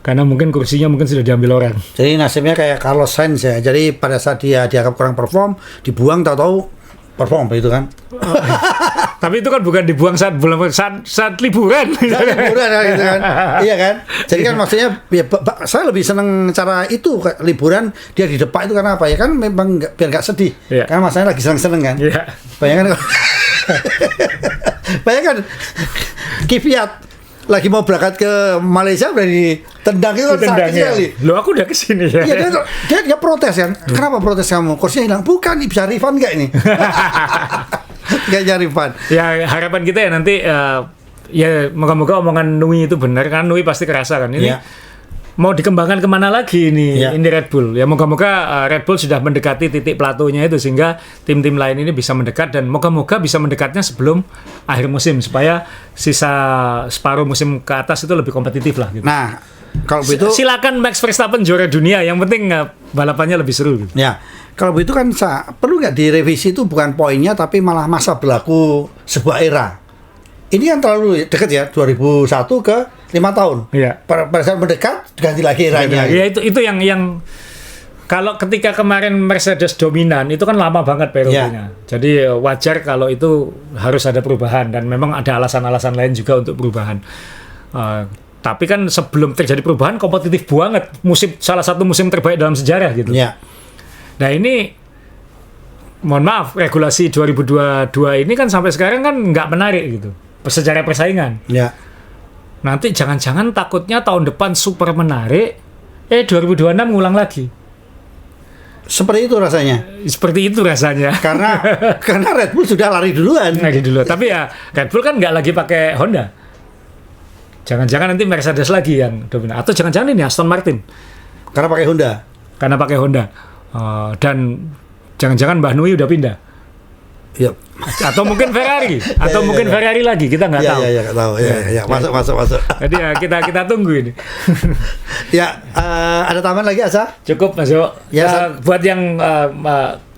Karena mungkin kursinya sudah diambil orang. Jadi nasibnya kayak Carlos Sainz ya. Jadi pada saat dia dianggap kurang perform, dibuang tahu-tahu perform begitu kan. Tapi itu kan bukan dibuang saat liburan. Saat liburan gitu kan. Iya kan? Jadi kan maksudnya ya, saya lebih seneng cara itu liburan dia di depan itu karena apa ya kan memang biar nggak sedih. Karena masanya lagi seneng kan. Bayangkan Kvyat lagi mau berangkat ke Malaysia berani tendang itu kan sakit sekali. Loh aku udah kesini ya. Iya dia protes kan. Kenapa protes kamu? Kursinya hilang. Bukan bisa refund nggak ini? Kayaknya refund. Ya harapan kita ya nanti ya moga-moga omongan Nui itu benar kan. Nui pasti kerasa kan ini. Mau dikembangkan kemana lagi ini Red Bull ya, moga-moga Red Bull sudah mendekati titik platonya itu sehingga tim-tim lain ini bisa mendekat dan moga-moga bisa mendekatnya sebelum akhir musim supaya sisa separuh musim ke atas itu lebih kompetitif lah gitu. Nah kalau begitu silakan Max Verstappen juara dunia, yang penting balapannya lebih seru gitu. Ya kalau begitu kan perlu nggak direvisi itu bukan poinnya tapi malah masa berlaku sebuah era. Ini kan terlalu dekat ya 2001 ke 5 tahun. Iya. Pada saat mendekat ganti lagi eranya. Ya itu yang kalau ketika kemarin Mercedes dominan itu kan lama banget periodenya. Jadi wajar kalau itu harus ada perubahan dan memang ada alasan-alasan lain juga untuk perubahan. Tapi kan sebelum terjadi perubahan kompetitif banget, salah satu musim terbaik dalam sejarah gitu. Ya. Nah ini mohon maaf regulasi 2022 ini kan sampai sekarang kan nggak menarik gitu secara persaingan. Ya. Nanti jangan-jangan takutnya tahun depan super menarik, 2026 ngulang lagi. Seperti itu rasanya. Seperti itu rasanya. Karena Red Bull sudah lari duluan. Lari dulu. Tapi ya Red Bull kan nggak lagi pakai Honda. Jangan-jangan nanti Mercedes lagi yang dominan. Atau jangan-jangan ini Aston Martin. Karena pakai Honda. Karena pakai Honda. Dan jangan-jangan Mbah Nui udah pindah. Yep. Atau mungkin Ferrari. Atau mungkin Ferrari lagi. Kita nggak tahu. Iya, nggak tahu. Ya. Masuk. Jadi ya kita tunggu ini. Ya, ada tambahan lagi Asa? Cukup Mas Yo. Ya, buat yang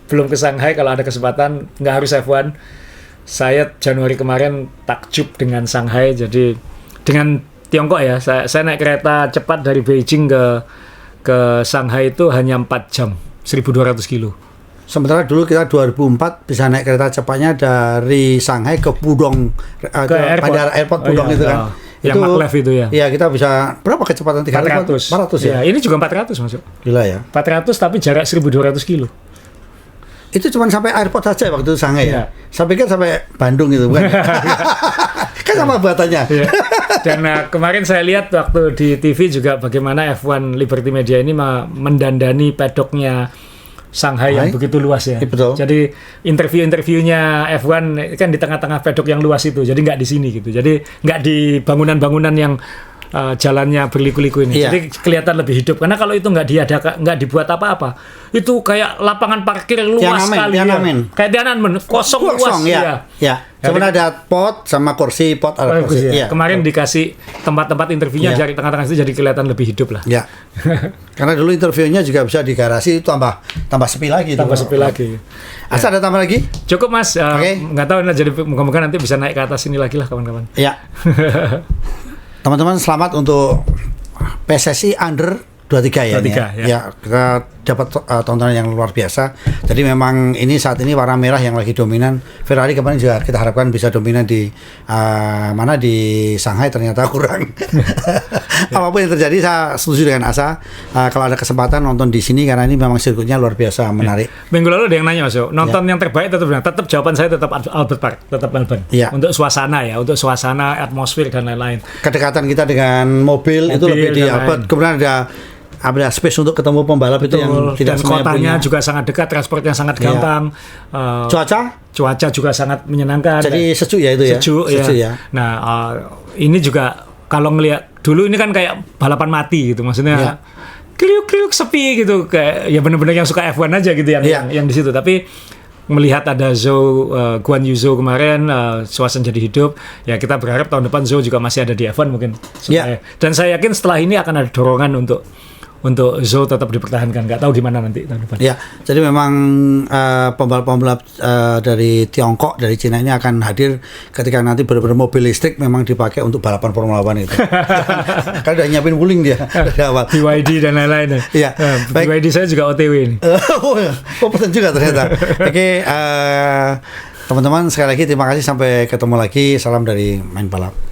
belum ke Shanghai, kalau ada kesempatan nggak harus F1. Saya Januari kemarin takjub dengan Shanghai. Jadi dengan Tiongkok ya, saya naik kereta cepat dari Beijing ke Shanghai itu hanya 4 jam, 1.200 kilo. Sementara dulu kita 2004 bisa naik kereta cepatnya dari Shanghai ke Pudong, ke Bandara Airport Pudong itu kan. Yang maglev itu ya. Iya, kita bisa berapa kecepatan? 400 ya. Ini juga 400 masuk. Gila ya. 400 tapi jarak 1.200 kilo. Itu cuma sampai airport saja waktu itu Shanghai ya. Iya. Saya pikir sampai Bandung gitu bukan. Kan sama buatannya. Ya. Dan kemarin saya lihat waktu di TV juga bagaimana F1 Liberty Media ini mendandani paddocknya Shanghai yang begitu luas ya. Betul. Jadi interviewnya F1 kan di tengah-tengah paddock yang luas itu. Jadi nggak di sini gitu. Jadi nggak di bangunan-bangunan yang jalannya berliku-liku ini. Iya. Jadi kelihatan lebih hidup. Karena kalau itu nggak dibuat apa-apa, itu kayak lapangan parkir luas sekali. Kayak Tiananmen, kosong luas. Ya. Cuma ada pot sama kursi, kursi. Ya. Kemarin dikasih tempat-tempat interviewnya dari tengah-tengah itu jadi kelihatan lebih hidup lah. Ya. Karena dulu interviewnya juga bisa di garasi, itu tambah sepi lagi. Tambah sepi lagi. Asa ada tambah lagi? Cukup Mas. Nggak tahu jadi moga-moga nanti bisa naik ke atas ini lagi lah kawan-kawan. Ya. Teman-teman selamat untuk PSSI Under 23 ya. Ya, kita dapat tontonan yang luar biasa. Jadi memang ini saat ini warna merah yang lagi dominan. Ferrari kemarin juga kita harapkan bisa dominan di di Shanghai, ternyata kurang. Apapun yang terjadi saya setuju dengan Asa. Kalau ada kesempatan nonton di sini karena ini memang sirkuitnya luar biasa menarik. Minggu lalu ada yang nanya Mas Yo, nonton yang terbaik tetap jawaban saya tetap Albert Park, tetap Melbourne. Untuk suasana, atmosfer dan lain-lain. Kedekatan kita dengan mobil itu lebih di Albert. Kemudian ada space untuk ketemu pembalap. Betul. Itu yang tidak semuanya kotanya punya. Juga sangat dekat, transportnya sangat gampang. Cuaca juga sangat menyenangkan. Jadi sejuk ya itu ya. Sejuk ya. Nah, ini juga kalau ngelihat dulu ini kan kayak balapan mati gitu, maksudnya kriuk-kriuk sepi gitu, kayak ya benar-benar yang suka F1 aja gitu yang di situ. Tapi melihat ada Guan Yu Zhou kemarin, suasana jadi hidup, ya kita berharap tahun depan Zhou juga masih ada di F1 mungkin. Dan saya yakin setelah ini akan ada dorongan untuk Zhou tetap dipertahankan. Nggak tahu di mana nanti tahun depan. Ya, jadi memang pembalap-pembalap dari Tiongkok, dari Cina ini akan hadir ketika nanti benar-benar mobil listrik memang dipakai untuk balapan Formula One itu. Kan udah nyiapin wuling dia dari awal. BYD dan lain-lain. Iya. BYD saya juga OTW ini. Pesan juga ternyata. Oke, teman-teman sekali lagi terima kasih, sampai ketemu lagi. Salam dari Main Balap.